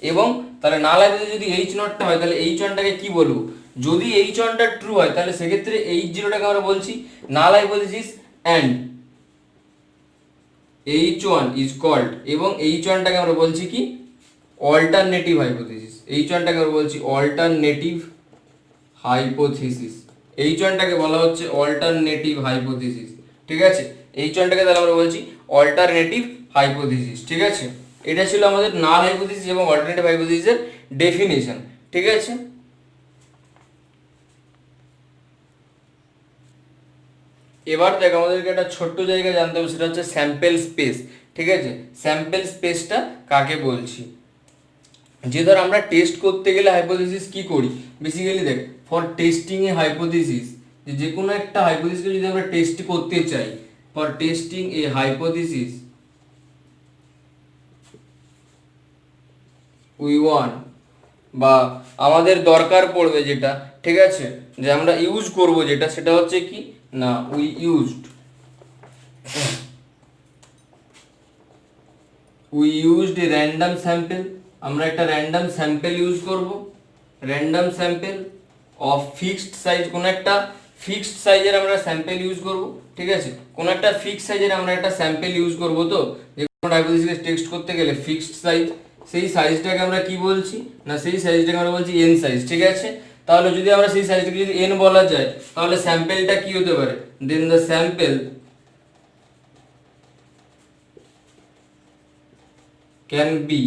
এবং তাহলে নাল হাইপোথিসিস যদি H0 টা হয় তাহলে H1 টাকে কি বলবো? যদি H1 টা ট্রু হয় তাহলে সেক্ষেত্রে H0 টাকে আমরা বলছি নাল hypothesis. And H1 is called, এবং H1 টাকে আমরা বলছি কি অল্টারনেটিভ হাইপোথিসিস, H1 টাকে আমরা বলছি অল্টারনেটিভ হাইপোথিসিস, H1 টাকে বলা হচ্ছে অল্টারনেটিভ হাইপোথিসিস, ঠিক আছে। H1 টাকে তাহলে আমরা বলছি অল্টারনেটিভ হাইপোথিসিস, ঠিক আছে। এটা ছিল আমাদের নাল হাইপোথিসিস এবং অল্টারনেটিভ হাইপোথিসিসের ডেফিনেশন, ঠিক আছে। এবার দেখ আমাদেরকে একটা ছোট্ট জায়গা জানতে হবে, সেটা হচ্ছে স্যাম্পেল স্পেস, ঠিক আছে। স্যাম্পেল স্পেসটা কাকে বলছি? যে ধর আমরা টেস্ট করতে গেলে হাইপোথিসিস কি করি বেসিক্যালি, দেখ ফর টেস্টিং এ হাইপোথিসিস, যে কোনো একটা হাইপোথিসকে যদি আমরা টেস্ট করতে চাই, for testing A hypothesis we want, বা আমাদের দরকার পড়বে যেটা, ঠিক আছে, যে আমরা ইউজ করব যেটা, সেটা হচ্ছে কি না উই ইউজড র্যান্ডম স্যাম্পল, আমরা একটা র্যান্ডম স্যাম্পল ইউজ করব, random sample of fixed size, কোনো একটা ফিক্সড সাইজের আমরা স্যাম্পল ইউজ করব, ঠিক আছে। কোনো একটা ফিক্সড সাইজের আমরা একটা স্যাম্পল ইউজ করব, তো যে কোনো হাইপোথিসিস টেস্ট করতে গেলে ফিক্সড সাইজ, সেই সাইজটাকে আমরা কি বলছি না সেই সাইজটাকে আমরা বলছি এন সাইজ, ঠিক আছে। তাহলে যদি আমরা সেই সাইজটাকে যদি এন বলা যায় তাহলে স্যাম্পলটা কি হতে পারে? Then the sample can be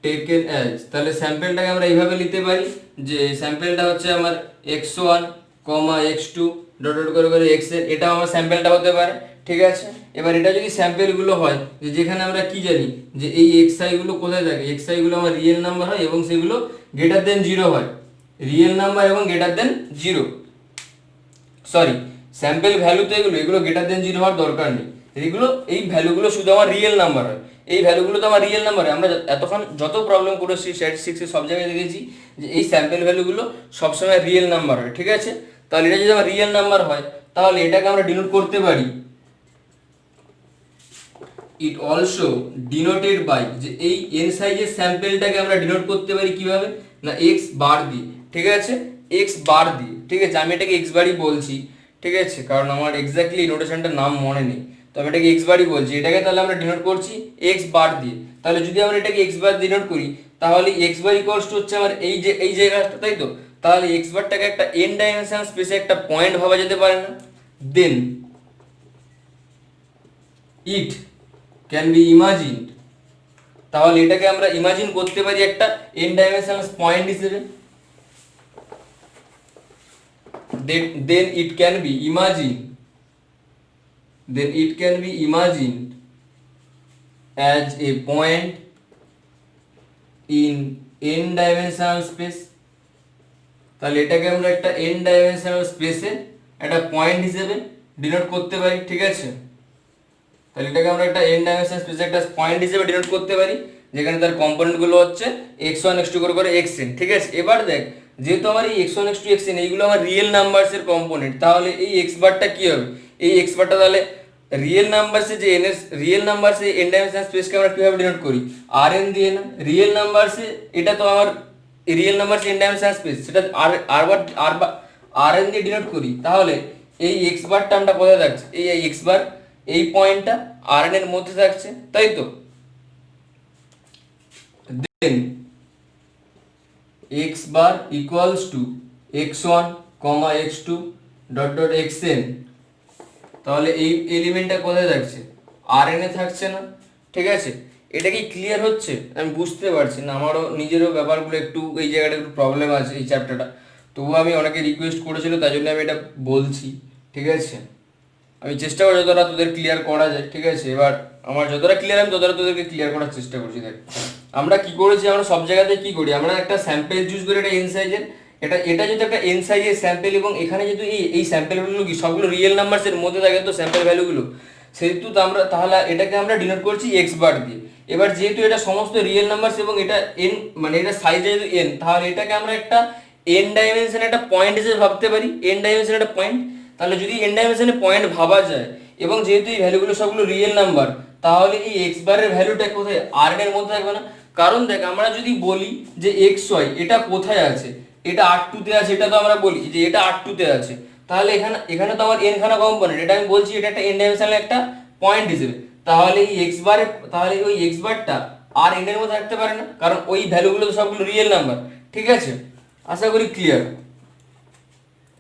taken as, তাহলে স্যাম্পলটাকে আমরা এইভাবে নিতে পারি যে স্যাম্পলটা হচ্ছে আমার x1, x2 ডট ডট করে করে x এর, এটা আমার স্যাম্পলটা হতে পারে, ঠিক আছে। এবার এটা যদি স্যাম্পলগুলো হয় যে যেখানে আমরা কি জানি যে এই xi গুলো কোথায় থাকে, xi গুলো আমার রিয়েল নাম্বার হয় এবং সেগুলো গ্রেটার দেন 0 হয়, রিয়েল নাম্বার এবং greater than 0, sorry sample value তো এগুলো গ্রেটার দেন 0 হওয়ার দরকার নেই, এগুলো এই ভ্যালুগুলো শুধু আমার রিয়েল নাম্বার হয়, এই ভ্যালুগুলো তো আমার রিয়েল নাম্বার হয়। আমরা এতক্ষণ যত প্রবলেম করেছি স্ট্যাটিস্টিক্সে সব জায়গায় দেখেছি যে এই স্যাম্পল ভ্যালুগুলো সবসময় রিয়েল নাম্বার হয়, ঠিক আছে। তাহলে এটা যদি আমার রিয়েল নাম্বার হয় তাহলে এটাকে আমরা ডিনোট করতে পারি, ইট অলসো ডিনোটেড বাই, যে এই এন সাইজের স্যাম্পলটাকে আমরা ডিনোট করতে পারি কিভাবে না এক্স বার দিয়ে, ঠিক আছে, এক্স বার দিয়ে। ঠিক আছে, আমি এটাকে এক্স বারই বলছি, ঠিক আছে, কারণ আমার এক্স্যাক্টলি নোটেশনটার নাম মনে নেই, তো আমি এটাকে এক্স বারই বলছি। এটাকে তাহলে আমরা ডিনোট করছি এক্স বার দিয়ে। তাহলে যদি আমরা এটাকে এক্স বার ডিনোট করি তাহলে এক্স বার ইকুয়ালস টু হচ্ছে আমার এই জায়গাটা, তাই তো। তাহলে এক্স বারটাকে একটা এন ডাইমেনশনাল স্পেসে একটা পয়েন্ট ভাবা যেতে পারে না? দেন ইট ক্যান বি ইমাজিনড, তাহলে এটাকে আমরা ইমাজিন করতে পারি একটা এন ডাইমেনশনাল পয়েন্ট হিসেবে। then it can be imagined as a point in n dimensional space। তাহলে এটাকে আমরা একটা n dimensional স্পেসে একটা পয়েন্ট হিসেবে ডিনোট করতে পারি, ঠিক আছে। তাহলে এটাকে আমরা একটা n ডাইমেনশনাল স্পেসে একটা পয়েন্ট হিসেবে ডিনোট করতে পারি, যেখানে তার কম্পোনেন্ট গুলো হচ্ছে x1 x2 করে xn, ঠিক আছে। এবার দেখ, যেহেতু আমার এই x1 x2 xn এইগুলো আমার রিয়েল নাম্বারস এর কম্পোনেন্ট, তাহলে এই x বারটা কি হবে? এই x বারটা তাহলে রিয়েল নাম্বারসে যে n এর রিয়েল নাম্বারসে n ডাইমেনশনাল স্পেসকে আমরা কিভাবে ডিনোট করি? rn দিয়ে না। রিয়েল নাম্বারসে এটা তো আমার রিয়েল নাম্বারসে n ডাইমেনশনাল স্পেস, সেটা rn দিয়ে ডিনোট করি। তাহলে এই x বার টার্মটা কোথায় থাকছে? এই x বার এই পয়েন্টটা rn এর মধ্যে থাকছে, তাই তো। দেন x bar equals to x1, x2 dot dot xn, তাহলে এই এলিমেন্টটা কোথায় থাকছে? rn এ থাকছে না, ঠিক আছে। এটা কি ক্লিয়ার হচ্ছে? আমি বুঝতে পারছি না, আমারও নিজেরও ব্যাপারগুলো একটু এই জায়গাটা একটু প্রবলেম আছে এই চ্যাপ্টারটা, তবুও আমি অনেকে রিকোয়েস্ট করেছিল তাই জন্য আমি এটা বলছি, ঠিক আছে। আমি চেষ্টা করি যতটা তোদের ক্লিয়ার করা যায়, ঠিক আছে। এবার আমার যতটা ক্লিয়ার আমি ততটা তোদেরকে ক্লিয়ার করার চেষ্টা করছি। দেখ আমরা কি করেছি, আমরা সব জায়গাতে কি করি, আমরা একটা স্যাম্পেল চুজ করি, এটা এন সাইজের, এটা যদি একটা এন সাইজের স্যাম্পেল, এবং এখানে যদি এই স্যাম্পেলগুলো কি সবগুলো রিয়েল নাম্বারসের মধ্যে থাকে তো স্যাম্পেল ভ্যালুগুলো, সেহেতু তো আমরা তাহলে এটাকে আমরা ডিনোট করছি এক্স বার দিয়ে। এবার যেহেতু এটা সমস্ত রিয়েল নাম্বারস এবং এটা এন মানে এটা সাইজ যেহেতু এন, তাহলে এটাকে আমরা একটা এন ডাইমেনশনে একটা পয়েন্ট হিসেবে ভাবতে পারি, এন ডাইমেনশনে একটা পয়েন্ট। তাহলে যদি এন ডাইমেনশনে পয়েন্ট ভাবা যায় এবং যেহেতু এই ভ্যালুগুলো সবগুলো রিয়েল নাম্বার, তাহলে এই এক্স বারের ভ্যালুটা কোথায়? rn এর মধ্যে থাকবে না। কারণ দেখ আমরা যদি বলি যে xy এটা কোথায় আছে, এটা r2 তে আছে, এটা তো আমরা বলি যে এটা r2 তে আছে, তাহলে এখানে তো আমার n খানা কম্পোনেন্ট, এটা আমি বলছি এটা একটা n ডাইমেনশনাল একটা পয়েন্ট হিসেবে। তাহলে এই x বারে, তাহলে ওই x বারটা rn এর মধ্যে থাকতে পারে না, কারণ ওই ভ্যালুগুলো তো সবগুলো রিয়েল নাম্বার, ঠিক আছে। আশা করি ক্লিয়ার।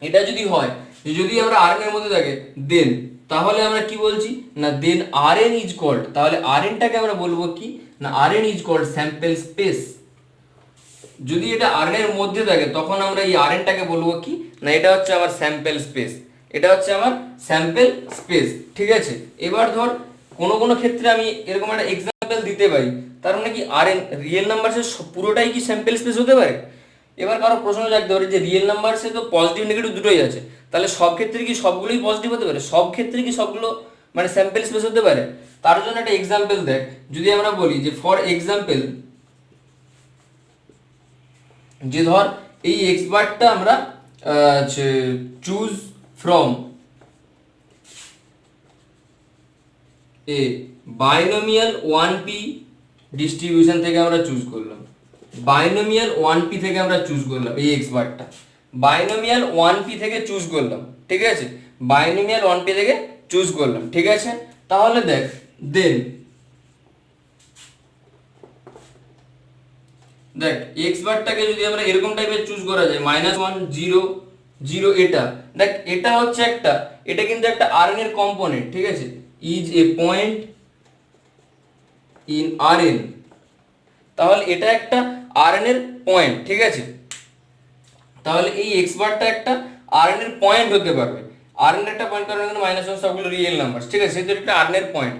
এটা যদি হয় যে যদি আমরা rn এর মধ্যে থাকে দেন, তাহলে আমরা কি বলছি না দেন rn ইজ কল্ড, তাহলে rn টাকে আমরা বলবো কি না rn is called sample space. যদি এটা rn এর মধ্যে থাকে তখন আমরা এই rn টাকে বলবো কি না এটা হচ্ছে আমার স্যাম্পল স্পেস, এটা হচ্ছে আমার স্যাম্পল স্পেস, ঠিক আছে। এবার ধর কোনো ক্ষেত্রে আমি এরকম একটা এক্সাম্পল দিতে পারি, তার মানে কি rn রিয়েল নাম্বারসের পুরোটাই কি স্যাম্পল স্পেস হতে পারে? এবার কারো প্রশ্ন জাগতে পারে যে রিয়েল নাম্বারসে তো পজিটিভ নেগেটিভ দুটোই আছে, তাহলে সব ক্ষেত্রে কি সবগুলোই পজিটিভ হতে পারে? সব ক্ষেত্রে কি সবগুলো মানে স্যাম্পল স্পেস হতে পারে? তার জন্য একটা এক্সাম্পল দেখ, যদি আমরা বলি যে ফর এক্সাম্পল, যে ধর এই এক্স বারটা আমরা choose from a binomial 1p distribution থেকে আমরা চুজ করলাম, বাইনোমিয়াল 1p থেকে আমরা চুজ করলাম এই এক্স বারটা, বাইনোমিয়াল 1p থেকে চুজ করলাম, ঠিক আছে, বাইনোমিয়াল 1p থেকে চুজ করলাম, ঠিক আছে। তাহলে দেখ দেন দেখ এক্স বারটাকে যদি আমরা এরকম টাইপের চুজ করা যায় -1 0 0, এটা দেখ এটা হচ্ছে একটা, এটা কিন্তু একটা rn এর কম্পোনেন্ট, ঠিক আছে, is a point in rn, তাহলে এটা একটা rn এর পয়েন্ট, ঠিক আছে। তাহলে এই এক্স বারটা একটা rn এর পয়েন্ট হতে পারবে, rn একটা পয়েন্ট, কারণ এখানে -1 সবগুলো রিয়েল নাম্বার, ঠিক আছে, সেটা একটা rn এর point,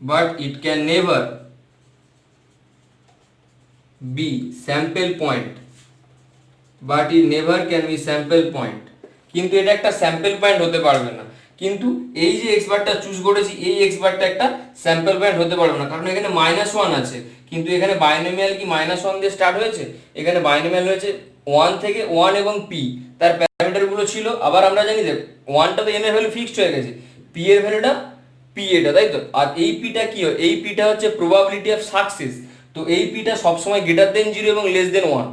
but it can never be sample point, but it never can be sample point, কিন্তু এটা একটা স্যাম্পল পয়েন্ট হতে পারবে না। কিন্তু এই যে এক্স বারটা চুজ করেছি এই এক্স বারটা একটা স্যাম্পল পয়েন্ট হতে পারবে না, কারণ এখানে -1 আছে, কিন্তু এখানে বাইনোমিয়াল কি -1 দিয়ে স্টার্ট হয়েছে, এখানে বাইনোমিয়াল হয়েছে 1 থেকে 1 এবং p, তার প্যারামিটার গুলো ছিল, আবার আমরা জানি যে 1টা তো n এর ভ্যালু ফিক্সড হয়ে গেছে, p এর ভ্যালুটা p এটা, তাই তো। আর এই পিটা কি হয়, এই পিটা হচ্ছে প্রবাবিলিটি অফ সাকসেস, তো এই পিটা সবসময় গ্রেটার দেন 0 এবং লেস দেন 1,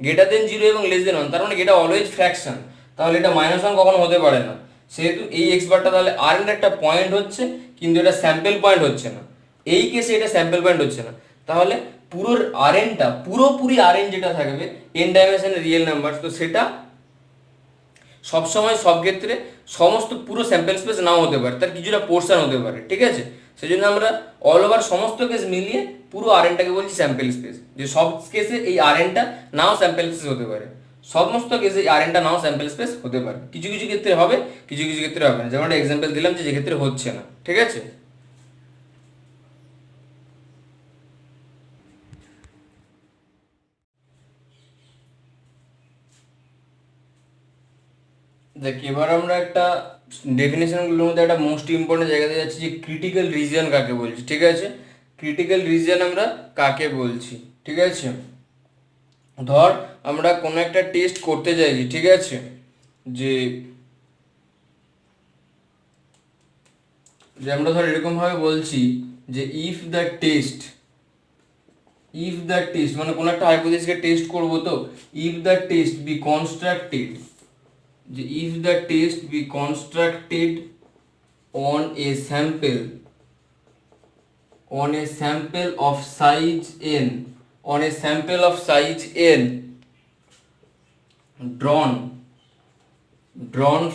গ্রেটার দেন 0 এবং লেস দেন 1, তার মানে এটা অলওয়েজ ফ্র্যাকশন, তাহলে এটা -1 কখনো হতে পারে না। সেহেতু এই এক্স বারটা তাহলে আর এর একটা পয়েন্ট হচ্ছে, কিন্তু এটা স্যাম্পল পয়েন্ট হচ্ছে না, এই কেসে এটা স্যাম্পল পয়েন্ট হচ্ছে না। তাহলে পুরো আর এনটা, পুরোপুরি আর এন যেটা থাকবে এন ডাইমেনশনের রিয়েল নাম্বার, তো সেটা সবসময় সব ক্ষেত্রে সমস্ত পুরো স্যাম্পল স্পেস নাও হতে পারে, তার কিছুটা পোর্শন হতে পারে, ঠিক আছে। সেই জন্য আমরা অল ওভার সমস্ত কেস মিলিয়ে পুরো আর এনটাকে বলছি স্যাম্পল স্পেস, যে সব কেসে এই আর এনটা নাও স্যাম্পল স্পেস হতে পারে, সমস্ত কেসে আর এনটা নাও স্যাম্পল স্পেস হতে পারে, কিছু কিছু ক্ষেত্রে হবে, কিছু কিছু ক্ষেত্রে হবে না, যেমন একটা এক্সাম্পল দিলাম যে ক্ষেত্রে হচ্ছে না, ঠিক আছে। দেখ এবার আমরা একটা ডেফিনেশনগুলোর মধ্যে একটা মোস্ট ইম্পর্টেন্ট জায়গাতে যাচ্ছি, যে ক্রিটিক্যাল রিজিয়ন কাকে বলছি, ঠিক আছে। ক্রিটিক্যাল রিজিয়ন আমরা কাকে বলছি, ঠিক আছে। ধর আমরা কোনো একটা টেস্ট করতে চাইছি, ঠিক আছে, যে যে আমরা ধর এরকমভাবে বলছি যে ইফ দ্য টেস্ট মানে কোনো একটা হাইপোথিসিসকে টেস্ট করবো, তো if the test be constructed, যে if the test be constructed on a sample of size n, on a sample of size n drawn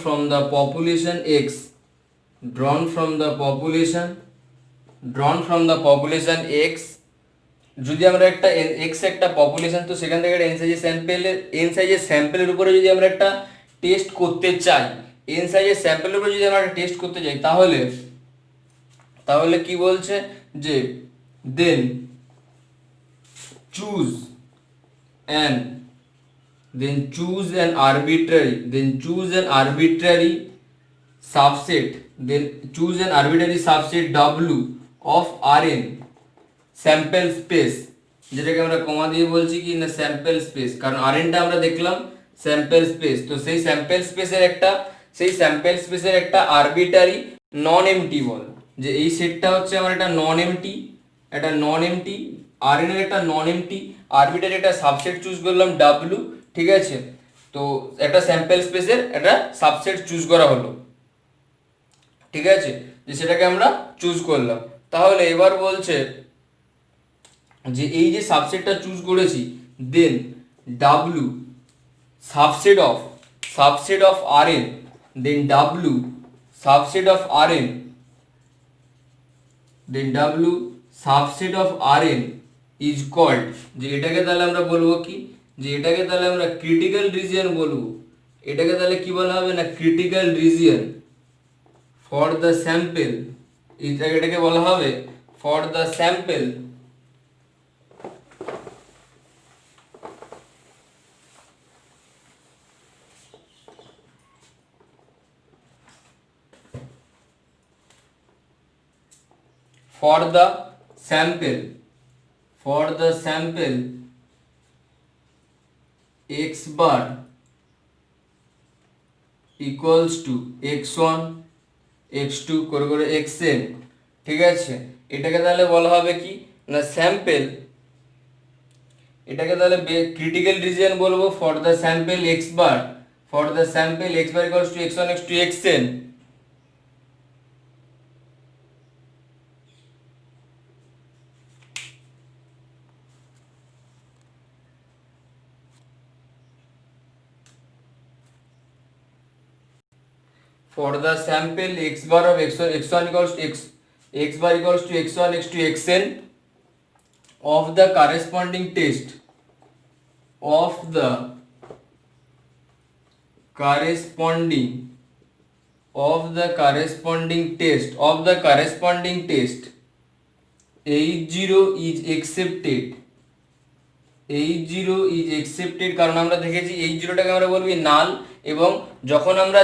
from the population x, drawn from the population x, যদি আমরা একটা x একটা population, তো সেখান থেকে একটা n সাইজের স্যাম্পলের উপরে যদি আমরা একটা টেস্ট করতে চাই, n সাইজের স্যাম্পলের উপরে যদি আমরা একটা টেস্ট করতে চাই, তাহলে কি বলছে, যে then choose an arbitrary subset w of rn sample space, যেটাকে আমরা কমা দিয়ে বলছি কি না স্যাম্পল স্পেস, কারণ আরএনটা আমরা দেখলাম স্যাম্পল স্পেস, তো সেই স্যাম্পল স্পেসের একটা আরবিটারি নন এমটি বল, যে এই সেটটা হচ্ছে আমার একটা নন এমটি আরএন এর একটা নন এমটি আরবিটারি একটা সাবসেট চুজ করলাম ডাব্লু, ঠিক আছে। তো একটা স্যাম্পল স্পেসের একটা সাবসেট চুজ করা হলো, ঠিক আছে, যে সেটাকে আমরা চুজ করলাম। তাহলে এবার বলছে যে এই যে সাবসেটটা চুজ করেছি, then W subset of RN, then W subset of RN is called, যে এটাকে তাহলে আমরা বলবো কি, যে এটাকে তাহলে আমরা ক্রিটিক্যাল রিজিয়ন বলবো, এটাকে তাহলে কি বলা হবে না critical region for the sample, এটাকে বলা হবে for the sample for the sample x bar equals to x1 x2 করে করে xn, ঠিক আছে। এটাকে তাহলে বলা হবে কি না স্যাম্পল, এটাকে তাহলে ক্রিটিক্যাল রিজিয়ন বলবো for the sample x bar equals to x1 x2 xn, for the sample x bar of x1 equals to x bar equals to x1 x2 xn of the corresponding test H0 is accepted, কারণ আমরা দেখেছি H0টাকে আমরা বলবি নাল, এবং যখন আমরা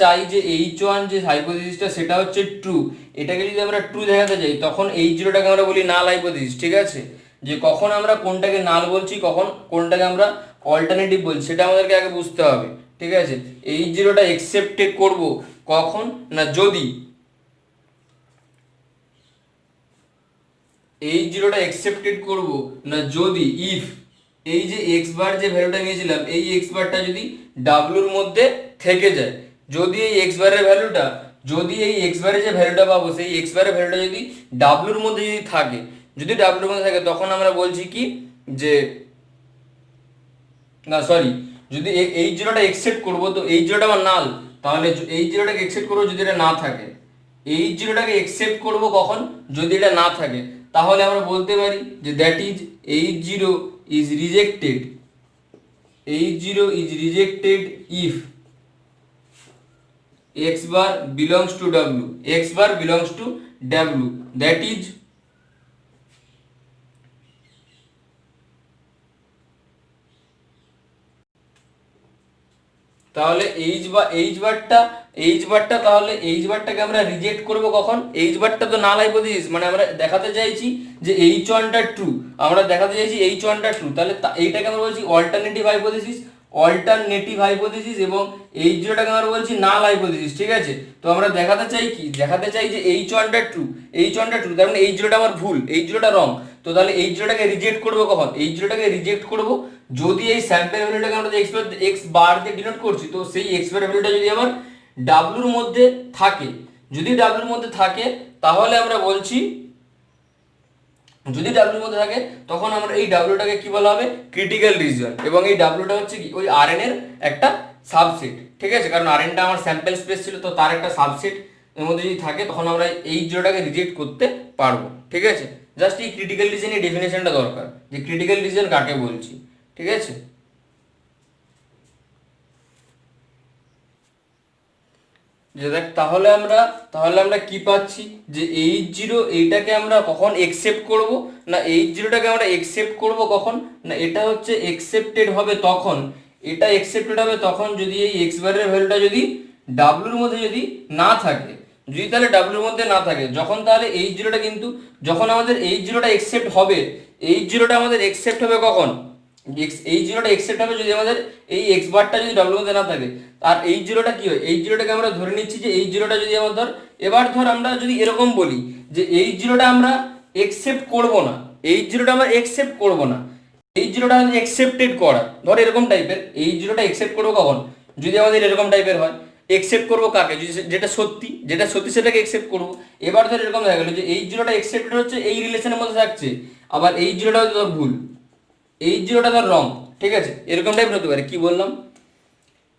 চাই যে H1 যে হাইপোথিসিসটা সেটা হচ্ছে ট্রু, এটাকে যদি আমরা ট্রু দেখাতে চাই তখন H0টাকে আমরা বলি নাল হাইপোথিসিস, ঠিক আছে। যে কখন আমরা কোনটাকে নাল বলছি, কখন কোনটাকে আমরা অল্টারনেটিভ বলছি, সেটা আমাদেরকে আগে বুঝতে হবে, ঠিক আছে। H0টা accepted করব কখন না, এই জিরোটা অ্যাকসেপ্টেড করব না যদি ইফ এই যে এক্স বার যে ভ্যালুটা নিয়েছিলাম এই এক্স বারটা যদি ডাব্লুর মধ্যে থেকে যায়, যদি এই এক্স বারের ভ্যালুটা, যদি এই এক্স বারের যে ভ্যালুটা পাবো সেই এক্স বারের ভ্যালুটা যদি ডাব্লুর মধ্যে যদি থাকে, যদি ডাব্লুর মধ্যে থাকে তখন আমরা বলছি কি যে না সরি, যদি এই জিরোটা অ্যাকসেপ্ট করবো তো এই জিরোটা আমার নাল, তাহলে এই জিরোটাকে অ্যাকসেপ্ট করবো যদি এটা না থাকে, এই জিরোটাকে অ্যাকসেপ্ট করবো কখন যদি এটা না থাকে, তাহলে আমরা বলতে পারি যে দ্যাট ইজ এই জিরো ইজ রিজেক্টেড, এই zero is rejected if x bar belongs to w, x bar belongs to w, that is তাহলে এইচ বারটা তাহলে এইচ বারটাকে আমরা রিজেক্ট করব কখন, এইচ বারটা তো নাল হাইপোথিসিস, মানে আমরা দেখাতে চাইছি যে এইচ ওয়ানটা ট্রু, আমরা দেখাতে চাইছি এইচ ওয়ানটা ট্রু, তাহলে এইটাকে আমরা বলছি অল্টারনেটিভ হাইপোথিসিস, অল্টারনেটিভ হাইপোথিসিস, এবং এইচ জিরোটাকে আমরা বলছি নাল হাইপোথিসিস, ঠিক আছে। তো আমরা দেখাতে চাই কি, দেখাতে চাই যে এইচ ওয়ানটা ট্রু, এইচ ওয়ানটা ট্রু, তার মানে এইচ জিরোটা আমার ভুল, এইচ জিরোটা রং, তো তাহলে এইচ জিরোটাকে রিজেক্ট করবো কখন, এইচ জিরোটাকে রিজেক্ট করবো যদি এই স্যাম্পল ভ্যালুটাকে আমরা এক্স বার দিয়ে ডিনোট করছি, তো সেই এক্স বার ভ্যালুটা যদি আমার ডাব্লুর মধ্যে থাকে, যদি ডাব্লুর মধ্যে থাকে তাহলে আমরা বলছি, যদি ডাব্লুর মধ্যে থাকে তখন আমরা এই ডাব্লুটাকে কি বলা হবে, ক্রিটিক্যাল রিজন, এবং এই ডাব্লুটা হচ্ছে কি ওই আরএন এর একটা সাবসেট, ঠিক আছে, কারণ আরএনটা আমার স্যাম্পল স্পেস ছিল তো তার একটা সাবসেট এর মধ্যে যদি থাকে তখন আমরা এই জিরোটাকে রিজেক্ট করতে পারবো, ঠিক আছে। জাস্ট এই ক্রিটিক্যাল রিজনের ডেফিনেশনটা দরকার যে ক্রিটিক্যাল রিজন কাকে বলছি, ঠিক আছে। যে দেখ তাহলে আমরা কি পাচ্ছি যে এইচ জিরো এইটাকে আমরা কখন একসেপ্ট করব না, এইচ জিরোটাকে আমরা একসেপ্ট করব কখন না, এটা হচ্ছে একসেপ্টেড হবে তখন, এটা একসেপ্টেড হবে তখন যদি এই এক্স বারের ভ্যালুটা যদি ডাব্লুর মধ্যে যদি না থাকে, যদি তাহলে ডাব্লুর মধ্যে না থাকে যখন, তাহলে এইচ জিরোটা কিন্তু যখন আমাদের এইচ জিরোটা একসেপ্ট হবে, এইচ জিরোটা আমাদের একসেপ্ট হবে কখন, এই জিরোটা একসেপ্ট হবে যদি আমাদের এই এক্স বারটা যদি ডাব্লুর মধ্যে না থাকে, আর এই জিরোটা কি হয়, এই জিরোটাকে আমরা ধরে নিচ্ছি যে এই জিরোটা যদি আমার ধর, এবার ধর আমরা যদি এরকম বলি যে এই জিরোটা আমরা একসেপ্ট করব না, এই জিরোটা আমরা একসেপ্ট করব না, এই জিরোটা আমাদের একসেপ্টেড করা, ধর এরকম টাইপের, এই জিরোটা একসেপ্ট করবো কখন যদি আমাদের এরকম টাইপের হয়, একসেপ্ট করবো কাকে, যদি যেটা সত্যি সেটাকে একসেপ্ট করবো। এবার ধর এরকম দেখা গেলো যে এই জিরোটা একসেপ্টেড হচ্ছে এই রিলেশনের মধ্যে থাকছে, আবার এই জিরোটা হচ্ছে ধর ভুল, এই জিরোটা ধর রং, ঠিক আছে, এরকম টাইপ হতে পারে, কি বললাম,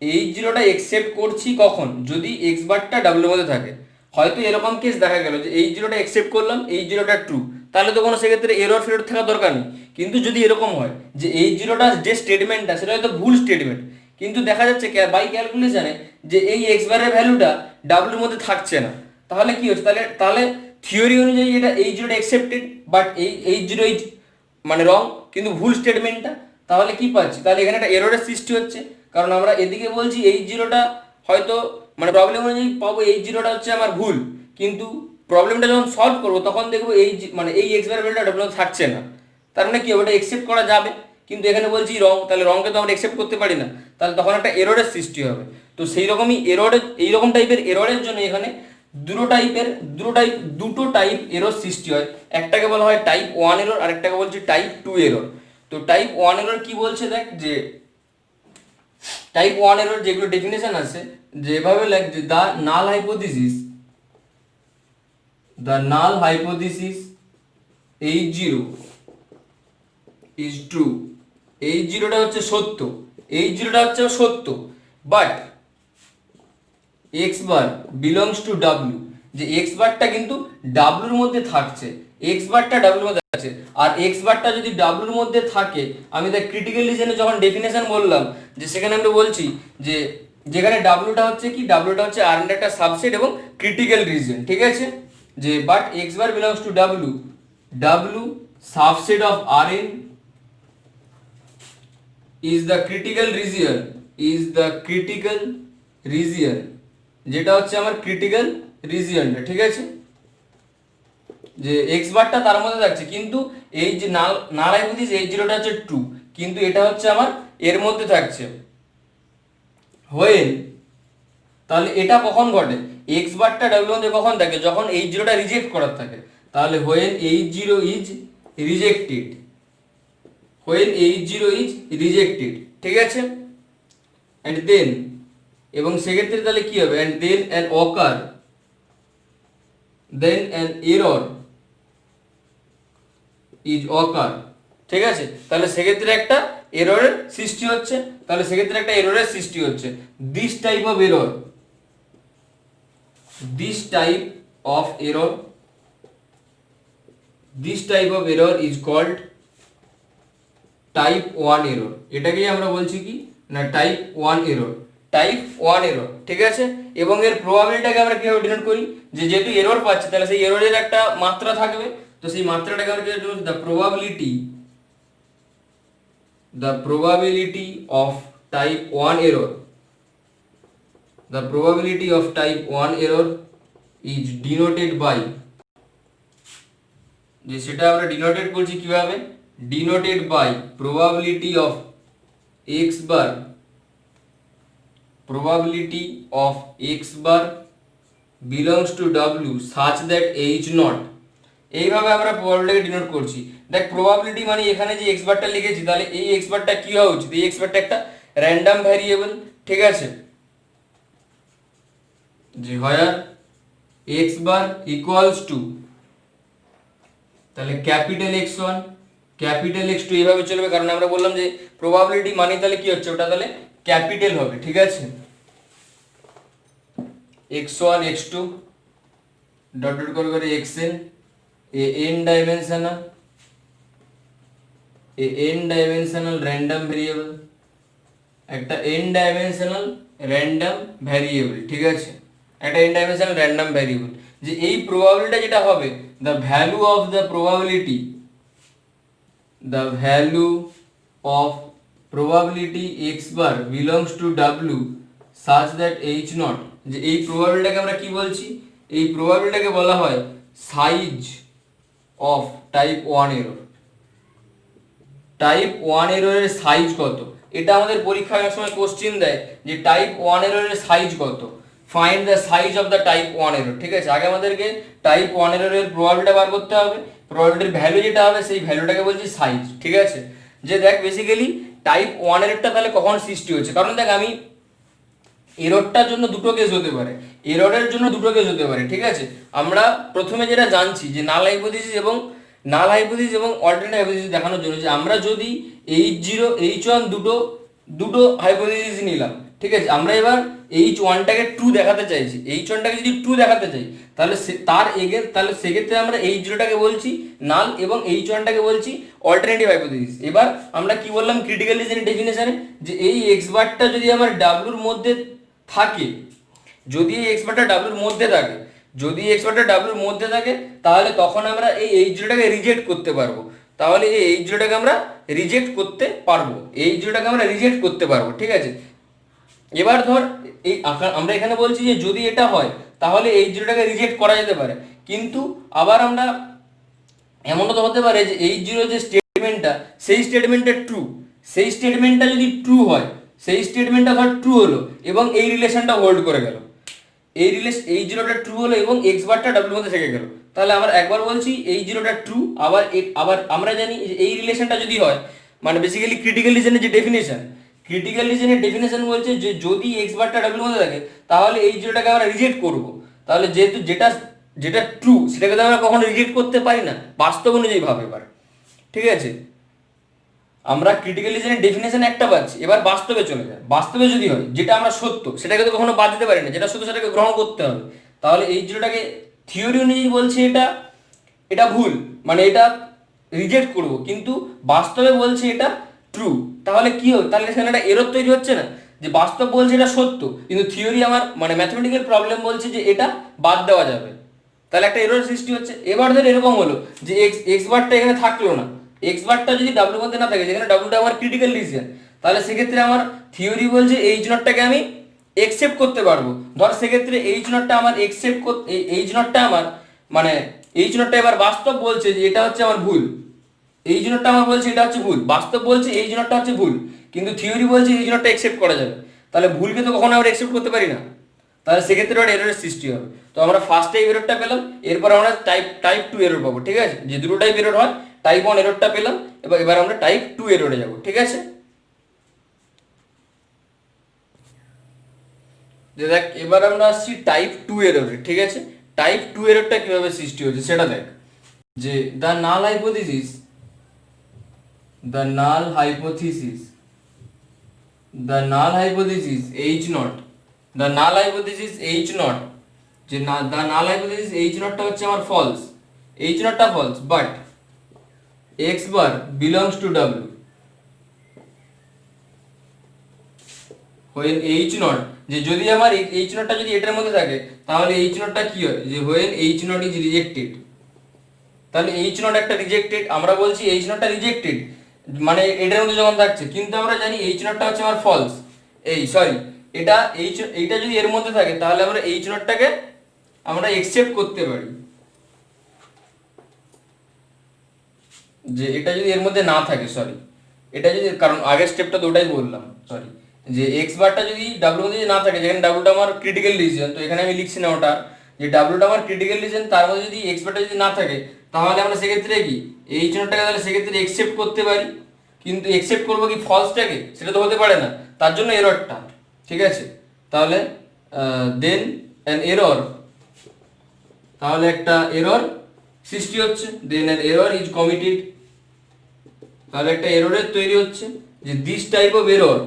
এই জিরোটা একসেপ্ট করছি কখন যদি এক্স বারটা ডাব্লুর মধ্যে থাকে, হয়তো এরকম কেস দেখা গেল যে এই জিরোটা একসেপ্ট করলাম, এই জিরোটা ট্রু, তাহলে তো কোনো সেক্ষেত্রে এরর ফেরত থাকার দরকার নেই, কিন্তু যদি এরকম হয় যে এই জিরোটা যে স্টেটমেন্টটা সেটা হয়তো ভুল স্টেটমেন্ট, কিন্তু দেখা যাচ্ছে বাই ক্যালকুলেশনে যে এই এক্স বারের ভ্যালুটা ডাব্লুর মধ্যে থাকছে না, তাহলে কি হচ্ছে, তাহলে তাহলে থিওরি অনুযায়ী এটা এই জিরোটা একসেপ্টেড, বাট এই জিরো মানে রং, কিন্তু ভুল স্টেটমেন্টটা, তাহলে কি পাচ্ছি, তাহলে এখানে একটা এররের সৃষ্টি হচ্ছে, কারণ আমরা এদিকে বলছি এই জিরোটা হয়তো মানে প্রবলেম অনুযায়ী পাবো এই জিরোটা হচ্ছে আমার ভুল, কিন্তু প্রবলেমটা যখন সলভ করবো তখন দেখবো এই মানে এই এক্স ভ্যালুটা ডেভেলপ থাকছে না, তার মানে কি ওটা একসেপ্ট করা যাবে, কিন্তু এখানে বলছি রং, তাহলে রংকে তো আমরা একসেপ্ট করতে পারি না, তাহলে তখন একটা এররের সৃষ্টি হবে। তো সেই রকমই এররের, এইরকম টাইপের এররের জন্য এখানে দুটো টাইপ এরর সৃষ্টি হয়, একটাকে বলা হয় টাইপ 1 এরর, আরেকটাকে বলছি টাইপ 2 এরর। তো টাইপ 1 এরর কি বলছে দেখ, যে টাইপ 1 এরর যেগুলো ডেফিনেশন আছে যেভাবে লাগছে, the null hypothesis H zero is true, এই জিরোটা হচ্ছে সত্য, এই জিরোটা হচ্ছে সত্য, but X bar belongs to W, যে এক্স বারটা কিন্তু ডাব্লুর মধ্যে থাকছে, এক্স বারটা ডাব্লুর মধ্যে আছে, আর এক্স বারটা যদি ডাব্লুর মধ্যে থাকে, আমি তার ক্রিটিক্যাল রিজনে যখন ডেফিনেশন বললাম যে সেখানে আমরা বলছি যে যেখানে ডাব্লুটা হচ্ছে কি, ডাব্লুটা হচ্ছে আর এর একটা সাবসেট এবং ক্রিটিক্যাল রিজন, ঠিক আছে, যে but X bar belongs to W, W subset of R N is the critical region, যেটা হচ্ছে আমার ক্রিটিক্যাল রিজিয়নটা, ঠিক আছে, যে এক্স বারটা তার মধ্যে থাকছে, কিন্তু এই যে নাল হাইপোথিসিস এই জিরোটা হচ্ছে ট্রু, কিন্তু এটা হচ্ছে আমার এর মধ্যে থাকছে, হোয়েন, তাহলে এটা কখন ঘটে, এক্স বারটা ডাব্লিউর মধ্যে কখন থাকে, যখন এই জিরোটা রিজেক্ট করার থাকে, তাহলে when H0 is rejected, when H0 is rejected, ঠিক আছে, and then, এবং সেক্ষেত্রে তাহলে কি হবে, and then an occur, then an error is occur, ঠিক আছে, তাহলে সেক্ষেত্রে একটা এররের সৃষ্টি হচ্ছে, তাহলে সেক্ষেত্রে একটা এররের সৃষ্টি হচ্ছে। This type of error, this type of error, this type of error is called type 1 error, এটাকেই আমরা বলছি কি না টাইপ 1 error, টাইপ 1 error, ঠিক আছে। এবং এর প্রবাবিলিটিটাকে আমরা কিভাবে ডিনোট করি, যে যেহেতু এরর পাচ্ছি তাহলে সেই এররের একটা মাত্রা থাকবে, তো সেই মাত্রাটাকে আমরা কিভাবে denote, the probability of type 1 error, the probability of type 1 error is denoted by, যে সেটা আমরা ডিনোটেড করছি কিভাবে, denoted by probability of x bar, probability of x bar belongs to w such that h not, এইভাবে আমরা প্রবাবিলিটিকে denote করছি। দেখ probability মানে এখানে যে x বারটা লিখেছি, তাহলে এই x বারটা কি হওয়া উচিত, এই x বারটা একটা র্যান্ডম ভ্যারিয়েবল, ঠিক আছে, যে হয় x বার ইকুয়ালস টু, তাহলে ক্যাপিটাল x1 ক্যাপিটাল x2 এইভাবে চলবে, কারণ আমরা বললাম যে প্রবাবিলিটি মানে তাহলে কি হচ্ছে, ওটা তাহলে ক্যাপিটাল হবে, ঠিক আছে, x1 x2 ডট ডট করে xn, এ n ডাইমেনশনাল র্যান্ডম ভেরিয়েবল, একটা n ডাইমেনশনাল র্যান্ডম ভ্যারিয়েবল, ঠিক আছে, একটা n ডাইমেনশনাল র্যান্ডম ভ্যারিয়েবল, যে এই প্রবাবিলিটি যেটা হবে, the value of the probability, the value of probability x bar belongs to w such that h not, যে এই প্রবাবিলিটিটাকে আমরা কি বলছি, এই প্রবাবিলিটিটাকে বলা হয় size of type 1 error. Type 1 এররের সাইজ কত, এটা আমাদের পরীক্ষায় অনেক সময় কোশ্চেন দেয় যে টাইপ 1 এররের সাইজ কত, find the size of the type 1 error, ঠিক আছে, আগে আমাদেরকে টাইপ 1 এররের প্রবাবিলিটি বার করতে হবে, প্রবাবিলিটির ভ্যালু যেটা হবে সেই ভ্যালুটাকে বলছি সাইজ, ঠিক আছে। যে দেখ বেসিক্যালি টাইপ 1 এররটা তাহলে কখন সৃষ্টি হচ্ছে, কারণ দেখ আমি এররটার জন্য দুটো কেস হতে পারে, এররের জন্য দুটো কেস হতে পারে, ঠিক আছে। আমরা প্রথমে যেটা জানছি যে নাল হাইপোথিসিস এবং অল্টারনেট হাইপোথিসিস দেখানোর জন্য, যে আমরা যদি H0 H1 দুটো হাইপোথিসিস নিলাম, ঠিক আছে, আমরা এবার H1টাকে ট্রু দেখাতে চাইছি, H1টাকে যদি ট্রু দেখাতে চাই তাহলে তাহলে সেক্ষেত্রে আমরা H0টাকে বলছি নাল এবং H1টাকে বলছি অল্টারনেটিভ হাইপোথিসিস। এবার আমরা কি বললাম ক্রিটিক্যাল রিজনের ডেফিনেশনে, যে এই x বারটা যদি আমার ডাব্লুর মধ্যে থাকে, যদি এই x বারটা ডাব্লুর মধ্যে থাকে, যদি x বারটা ডাব্লুর মধ্যে থাকে তাহলে তখন আমরা এই H0টাকে রিজেক্ট করতে পারবো, তাহলে এই H0টাকে আমরা রিজেক্ট করতে পারবো, H0টাকে আমরা রিজেক্ট করতে পারবো, ঠিক আছে। এবার ধর এই আমরা এখানে বলছি যে যদি এটা হয় তাহলে H0টাকে রিজেক্ট করা যেতে পারে, কিন্তু আবার আমরা এমনও তো হতে পারে যে H0 যে স্টেটমেন্টটা সেই স্টেটমেন্টটা ট্রু, সেই স্টেটমেন্টটা যদি ট্রু হয়, সেই স্টেটমেন্টটা ধর ট্রু হলো এবং এই রিলেশনটা হোল্ড করে গেল, H0টা ট্রু হলো এবং x বারটা w মধ্যে থেকে গেল, তাহলে আমরা একবার বলছি H0টা ট্রু, আবার আমরা জানি যে এই রিলেশনটা যদি হয়, মানে বেসিক্যালি ক্রিটিক্যাল রিজনের যে ডেফিনেশন বলছে যে যদি x বারটা w মধ্যে থাকে তাহলে H0টাকে আমরা রিজেক্ট করব, তাহলে যেহেতু যেটা ট্রু সেটাকে তো আমরা কখনো রিজেক্ট করতে পারি না বাস্তব অনুযায়ী ভাবে, এবার ঠিক আছে, আমরা ক্রিটিক্যাল রিজনের ডেফিনেশন একটা পাচ্ছি, এবার বাস্তবে চলে যায়, বাস্তবে যদি হয় যেটা আমরা সত্য সেটাকে তো কখনো বাদ দিতে পারি না, যেটা সত্য সেটাকে গ্রহণ করতে হবে, তাহলে H0টাকে থিওরি অনুযায়ী বলছে এটা ভুল, মানে এটা রিজেক্ট করব, কিন্তু বাস্তবে বলছে এটা ট্রু, তাহলে কি হবে, তাহলে সেখানে একটা এরর তৈরি হচ্ছে না, যে বাস্তব বলছে এটা সত্য কিন্তু থিওরি আমার মানে ম্যাথমেটিক্যাল প্রবলেম বলছে যে এটা বাদ দেওয়া যাবে, তাহলে একটা এরর সৃষ্টি হচ্ছে। এবার ধর এরকম হলো যে এক্স বারটা এখানে থাকলো না, এক্স বারটা যদি ডাব্লুর মধ্যে না থাকে, যেখানে ডাব্লুটা আমার ক্রিটিক্যাল রিজন, তাহলে সেক্ষেত্রে আমার থিওরি বলছে H0টাকে আমি একসেপ্ট করতে পারবো, ধর সেক্ষেত্রে H0টা আমার একসেপ্ট করতে, H0টা আমার মানে H0টা এবার বাস্তব বলছে যে এটা হচ্ছে আমার ভুল, H0টা আমার বলছে এটা হচ্ছে ভুল, বাস্তব বলছে H0টা হচ্ছে ভুল, কিন্তু থিওরি বলছে H0টা একসেপ্ট করা যাবে, তাহলে ভুলকে তো কখনো আমরা একসেপ্ট করতে পারি না, তাহলে সেক্ষেত্রে ওটা এররের সৃষ্টি হবে। তো আমরা ফার্স্ট টাইপ এররটা পেলাম, এরপর আমরা টাইপ 2 এরর পাবো, ঠিক আছে? যে দুটো টাইপ এরর হয়, টাইপ 1 এররটা পেলাম, এবার আমরা টাইপ 2 এররে যাব, ঠিক আছে? যে দেখ এবার আমরা আসছি টাইপ 2 এররে, ঠিক আছে? টাইপ 2 এররটা কিভাবে সৃষ্টি হচ্ছে সেটা দেখ। যে the null hypothesis the null hypothesis the null hypothesis h naught the null hypothesis h naught যে the null hypothesis h naught টা হচ্ছে আমার false, h naught টা false, but x bar belongs to w when h naught, যে যদি আমার h naught টা যদি এটার মধ্যে থাকে তাহলে h naught টা কি হয়, যে when h naught is rejected, তাহলে h naught একটা রিজেক্টেড, আমরা বলছি h naught টা রিজেক্টেড মানে এটার মধ্যে যখন থাকছে, কিন্তু আমরা জানি h naught টা হচ্ছে আমার ফলস, এইটা যদি এর মধ্যে থাকে তাহলে আমরা h naught টাকে আমরা অ্যাকসেপ্ট করতে পারি, যে এটা যদি এর মধ্যে না থাকে, এটা যদি, কারণ আগের স্টেপটা তো ওটাই বললাম, যে x বারটা যদি w মধ্যে না থাকে, যেখানে w টা আমার ক্রিটিক্যাল রিজন, তো এখানে আমি লিখছি না ওটা, যে w টা আমার ক্রিটিক্যাল রিজন, তার মধ্যে যদি x বারটা যদি না থাকে তাহলে আমরা সেক্ষেত্রে কি h naught টাকে তাহলে সেক্ষেত্রে অ্যাকসেপ্ট করতে পারি, কিন্তু অ্যাকসেপ্ট করবো কি ফলসটাকে, সেটা তো হতে পারে না, তার জন্য এররটা, ঠিক আছে? তাহলে দেন অ্যান এরর, তাহলে একটা এরর সৃষ্টি হচ্ছে, দেন অ্যান এরর ইজ কমিটেড, তাহলে একটা এররের তৈরি হচ্ছে, যে this type of error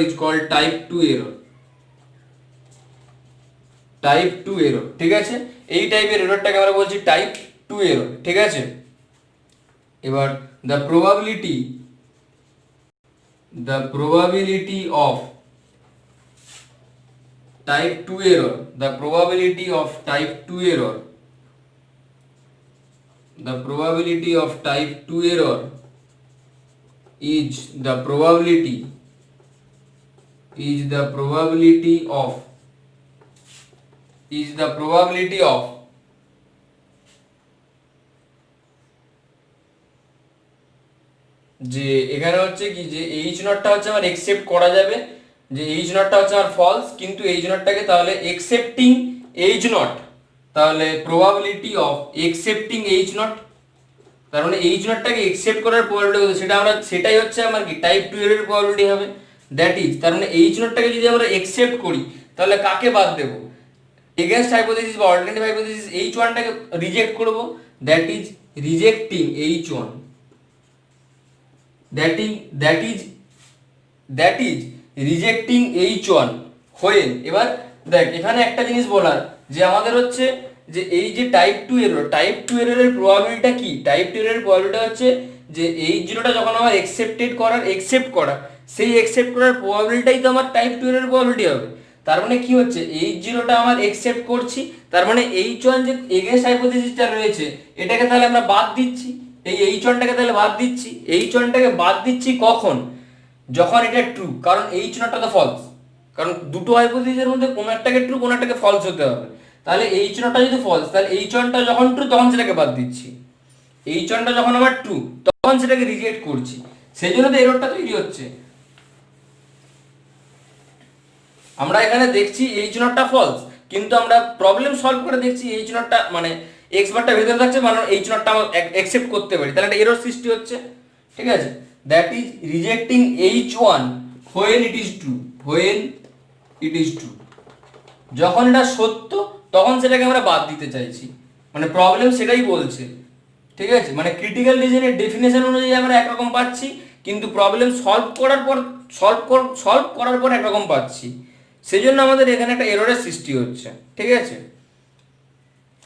is called type 2 error, ঠিক আছে? এই টাইপের এররটাকে আমরা বলছি টাইপ 2 এরর, ঠিক আছে? এবার the probability of type 2 error is the probability of যে এখানে হচ্ছে কি, যে h naught টা হচ্ছে আমার অ্যাকসেপ্ট করা যাবে, যে h naught টা হচ্ছে আমার ফলস, কিন্তু h naught টাকে তাহলে অ্যাকসেপ্টিং h naught, তাহলে probability of accepting h naught, তার মানে h naught টাকে অ্যাকসেপ্ট করার প্রবাবিলিটি, সেটাই হচ্ছে আমার কি টাইপ 2 এর প্রবাবিলিটি হবে, দ্যাট ইজ, তার মানে h naught টাকে যদি আমরা অ্যাকসেপ্ট করি তাহলে কাকে বাদ দেব, এগেইনস্ট হাইপোথিসিস বা অল্টারনেটিভ হাইপোথিসিস h1 টাকে রিজেক্ট করব, that is rejecting h1, that is rejecting h1 when, এবার দেখ এখানে একটা জিনিস বলার, যে আমাদের হচ্ছে যে এই যে টাইপ 2 এররের প্রবাবিলিটিটা কি, টাইপ 2 এররের প্রবাবিলিটি হচ্ছে যে h0 টা যখন আমার অ্যাকসেপ্ট করা সেই অ্যাকসেপ্ট করার প্রবাবিলিটিটাই তো আমার টাইপ 2 এররের প্রবাবিলিটি হবে, তার মানে কি হচ্ছে h0 টা আমার অ্যাকসেপ্ট করছি, তার মানে h1 যে এগেইনস্ট হাইপোথিসিসটা রয়েছে এটাকে তাহলে আমরা বাদ দিচ্ছি, এই h1 টাকে তাহলে বাদ দিচ্ছি, h1 টাকে বাদ দিচ্ছি কখন, যখন এটা ট্রু, কারণ h naught টা তো ফলস, কারণ দুটো হাইপোথিসিসের মধ্যে কোনো একটাকে ট্রু কোনো একটাকে ফলস হতে হবে, তাহলে h naught টা যদি ফলস, তাহলে h1 টা যখন ট্রু তখন সেটাকে বাদ দিচ্ছি, h1 টা যখন আমার ট্রু তখন সেটাকে রিজেক্ট করছি, সেই জন্য তো এররটা তৈরি হচ্ছে। আমরা এখানে দেখছি h naught টা ফলস, কিন্তু আমরা প্রবলেম সলভ করে দেখছি h naught টা মানে x বারটা ভেতরে থাকছে, মানে h naught টা আমরা অ্যাকসেপ্ট করতে পারি, তাহলে একটা এরর সৃষ্টি হচ্ছে, ঠিক আছে? That is rejecting h1 when it is true, যখন এটা সত্য তখন সেটাকে আমরা বাদ দিতে চাইছি, মানে প্রবলেম সেটাই বলছে, ঠিক আছে? মানে ক্রিটিক্যাল রিজনের ডেফিনেশন অনুযায়ী আমরা একরকম পাচ্ছি, কিন্তু প্রবলেম সলভ করার পর একরকম পাচ্ছি, সেজন্য আমাদের এখানে একটা এররের সৃষ্টি হচ্ছে, ঠিক আছে?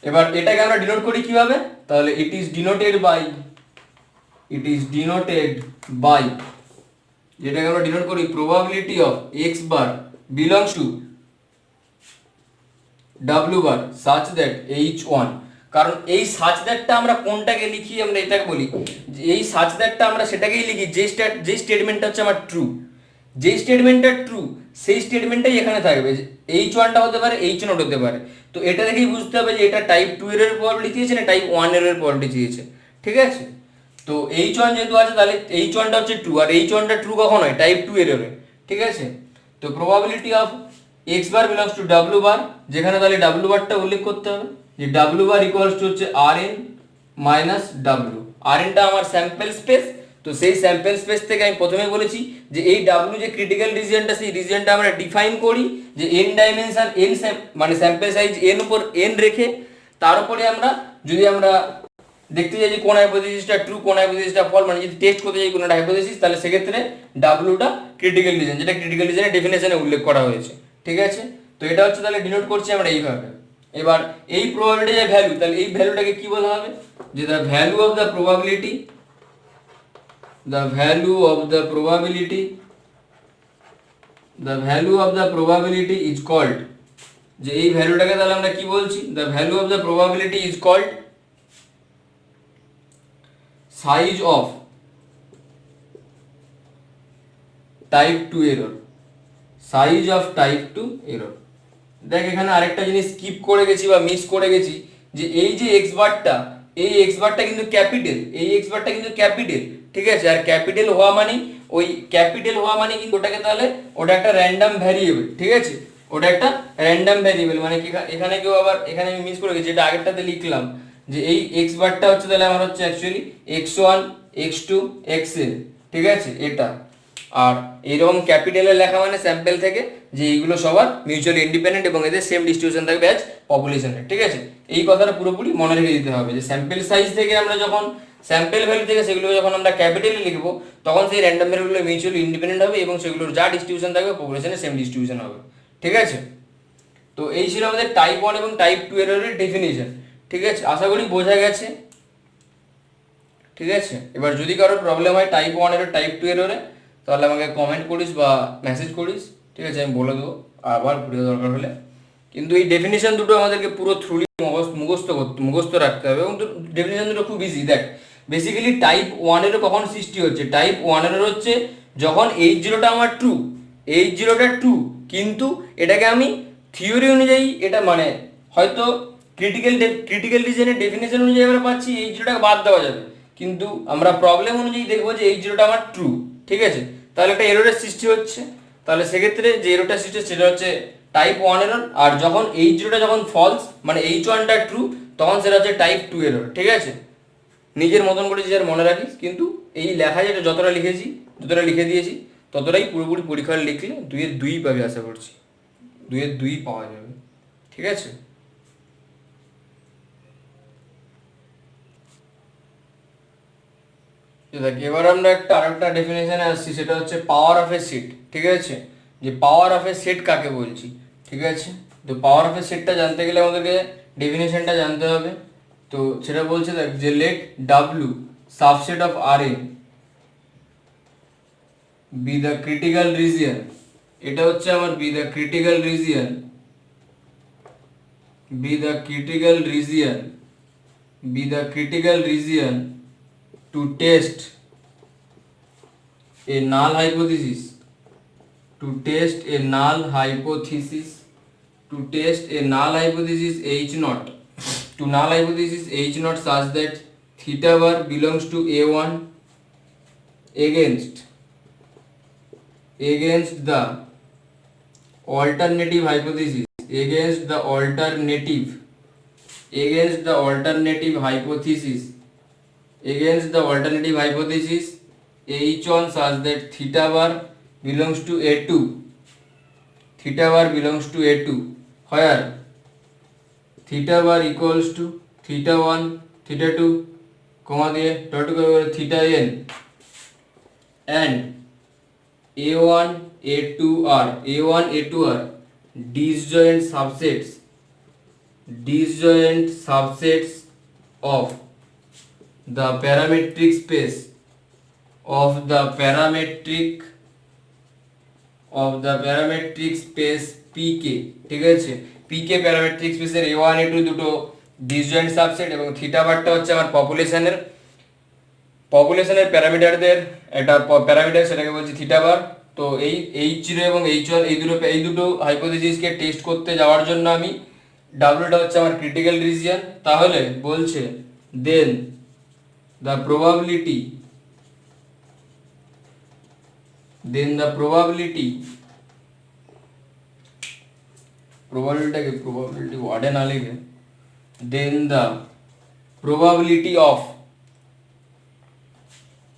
এবার এটাকে আমরা ডিনোট করি কিভাবে, তাহলে ইট ইজ ডিনোটেড বাই যেটাকে আমরা ডিনোট করি probability of x bar belongs two w bar such that h1, কারণ এই such that-টা আমরা কোনটাকে লিখি, আমরা এটাকে বলি যে এই such that-টা আমরা সেটাকেই লিখি যে স্টেটমেন্টটা হচ্ছে আমার ট্রু, যেই স্টেটমেন্টটা ট্রু সেই স্টেটমেন্টটাই এখানে থাকবে, h1 টা হতে পারে h0 হতে পারে, তো এটা দেখেই বুঝতে হবে যে এটা টাইপ 2 এর প্রবাবিলিটি দিয়েছে না টাইপ 1 এর প্রবাবিলিটি দিয়েছে, ঠিক আছে? তো তো H1 যেহেতু আছে তাহলে H1টা হচ্ছে ট্রু, আর H1টা ট্রু কখন হয়? টাইপ 2 এররে, ঠিক আছে। তো probability of x bar belongs two w বার, যেখানে তাহলে w বারটা উল্লেখ করতে হবে যে w বার ইকুয়ালস টু হচ্ছে rn মাইনাস w। rnটা আমার স্যাম্পল স্পেস, তো সেই স্যাম্পল স্পেস থেকে আমি প্রথমে বলেছি যে এই w যে ক্রিটিক্যাল রিজিয়নটা, সেই রিজিয়নটা আমরা ডিফাইন করি যে n ডাইমেনশন n মানে স্যাম্পল সাইজ n উপর n রেখে, তার উপরে আমরা যদি আমরা দেখতে চাই যে কোন হাইপোথিসিসটা ট্রু কোন হাইপোথিসিসটা ফল, মানে যদি টেস্ট করতে চাই কোন একটা হাইপোথিসিস, তাহলে সেক্ষেত্রে ডাব্লুটা ক্রিটিক্যাল রিজন, যেটা ক্রিটিক্যাল রিজনের ডেফিনেশনে উল্লেখ করা হয়েছে, ঠিক আছে। তো এটা হচ্ছে তাহলে ডিনোট করছি আমরা এইভাবে। এবার এই প্রবাবিলিটি যে ভ্যালু, তাহলে এই ভ্যালুটাকে কি বলা হবে? যে the value of the probability, the value of the probability, the value of the probability is called, যে এই ভ্যালুটাকে তাহলে আমরা কি বলছি? The value of the probability is called size of type 2 error, size of type 2 error. দেখ এখানে আরেকটা জিনিস স্কিপ করে গেছি বা মিস করে গেছি, যে এই যে এক্স বারটা, এই এক্স বারটা কিন্তু ক্যাপিটাল, এই এক্স বারটা কিন্তু ক্যাপিটাল, ঠিক আছে। আর ক্যাপিটাল হওয়া মানে, ওই ক্যাপিটাল হওয়া মানে কিন্তু ওটাকে তাহলে ওটা একটা র্যান্ডম ভ্যারিয়েবল, ঠিক আছে, ওটা একটা র্যান্ডম ভ্যারিয়েবল। মানে কি এখানে কেউ আবার, এখানে আমি মিস করে গেছি, এটা আগেরটাতে লিখলাম যে এই এক্স বারটা হচ্ছে তাহলে আমার হচ্ছে অ্যাকচুয়ালি x1 x2 xn, ঠিক আছে এটা। আর এইরকম ক্যাপিটালে লেখা মানে স্যাম্পল থেকে যে এইগুলো সবার মিউচুয়ালি ইন্ডিপেন্ডেন্ট এবং এদের সেম ডিস্ট্রিবিউশন থাকবে অ্যাজ পপুলেশনের, ঠিক আছে। এই কথাটা পুরোপুরি মনে রেখে দিতে হবে যে স্যাম্পল সাইজ থেকে আমরা যখন, স্যাম্পল ভ্যালু থেকে সেগুলো যখন আমরা ক্যাপিটালে লিখবো, তখন সেই র্যান্ডম ভ্যালুগুলো মিউচুয়ালি ইন্ডিপেন্ডেন্ট হবে এবং সেগুলোর যা ডিস্ট্রিবিউশন থাকবে পপুলেশনের সেম ডিস্ট্রিবিউশন হবে, ঠিক আছে। তো এই ছিল আমাদের টাইপ 1 এবং টাইপ 2 এররের ডেফিনিশন, ঠিক আছে। আশা করি বোঝা গেছে, ঠিক আছে। এবার যদি কারোর প্রবলেম হয় টাইপ 1 এর টাইপ 2 এররে, তাহলে আমাকে কমেন্ট করিস বা মেসেজ করিস, ঠিক আছে, আমি বলে দেবো আবার ঘুরে দরকার হলে। কিন্তু এই ডেফিনিশন দুটো আমাদেরকে পুরো থ্রুলি মুখস্থ রাখতে হবে, এবং ডেফিনিশন দুটো খুব ইজি। দেখ বেসিক্যালি টাইপ 1 এর কখন সৃষ্টি হচ্ছে? টাইপ 1 এর হচ্ছে যখন H0টা আমার ট্রু, H0টা ট্রু, কিন্তু এটাকে আমি থিওরি অনুযায়ী, এটা মানে হয়তো ক্রিটিক্যাল রিজনের ডেফিনেশন অনুযায়ী আমরা পাচ্ছি H0টাকে বাদ দেওয়া যাবে, কিন্তু আমরা প্রবলেম অনুযায়ী দেখবো যে H0টা আমার ট্রু, ঠিক আছে। তাহলে একটা এররের সৃষ্টি হচ্ছে, তাহলে সেক্ষেত্রে যে এররটা সৃষ্টি হচ্ছে সেটা হচ্ছে টাইপ 1 এরর। আর যখন H0টা যখন ফলস, মানে H1টা ট্রু, তখন সেটা হচ্ছে টাইপ 2 এরর, ঠিক আছে। নিজের মতন করে যে আর মনে রাখিস, কিন্তু এই লেখা যেটা যতটা লিখেছি, যতটা লিখে দিয়েছি, ততটাই পুরোপুরি পরীক্ষায় লিখলে 2-এর 2 পাবে, আশা করছি 2-এর 2 পাওয়া যাবে, ঠিক আছে। দেখ এবার আমরা আরেকটা ডেফিনেশনে আসছি, সেটা হচ্ছে পাওয়ার অফ এ সেট, ঠিক আছে। যে পাওয়ার অফ এ সেট কাকে বলছি, ঠিক আছে। তো পাওয়ার অফ এ সেটটা জানতে গেলে আমাদেরকে ডেফিনেশনটা জানতে হবে। তো সেটা বলছে দেখ যে let W subset of R N be the critical region, এটা হচ্ছে আমার be the critical region, be the critical region, be the critical region to test a null hypothesis, to test a null hypothesis, to test a null hypothesis H naught, to null hypothesis H naught such that theta bar belongs to A1 against the alternative hypothesis, against the alternative hypothesis, against the alternative hypothesis H1 such that theta bar belongs to A2, theta bar belongs to A2, where theta bar equals to theta 1 theta 2 comma দিয়ে dot করে theta n and A1 A2 are disjoint subsets of the parametric space PK, ঠিক আছে। PK parametric স্পেসের A1 A2 দুটো disjoint subset, এবং theta বারটা হচ্ছে আমার পপুলেশনের প্যারামিটারদের একটা প্যারামিটার, সেটাকে বলছি থিটা বার। তো এই H0 এবং H1 এই দুটো হাইপোথিসিসকে টেস্ট করতে যাওয়ার জন্য আমি ডাব্লুটা হচ্ছে আমার ক্রিটিক্যাল রিজিয়ন। তাহলে বলছে দেন the probability, then the probability word না লিখে, then the probability of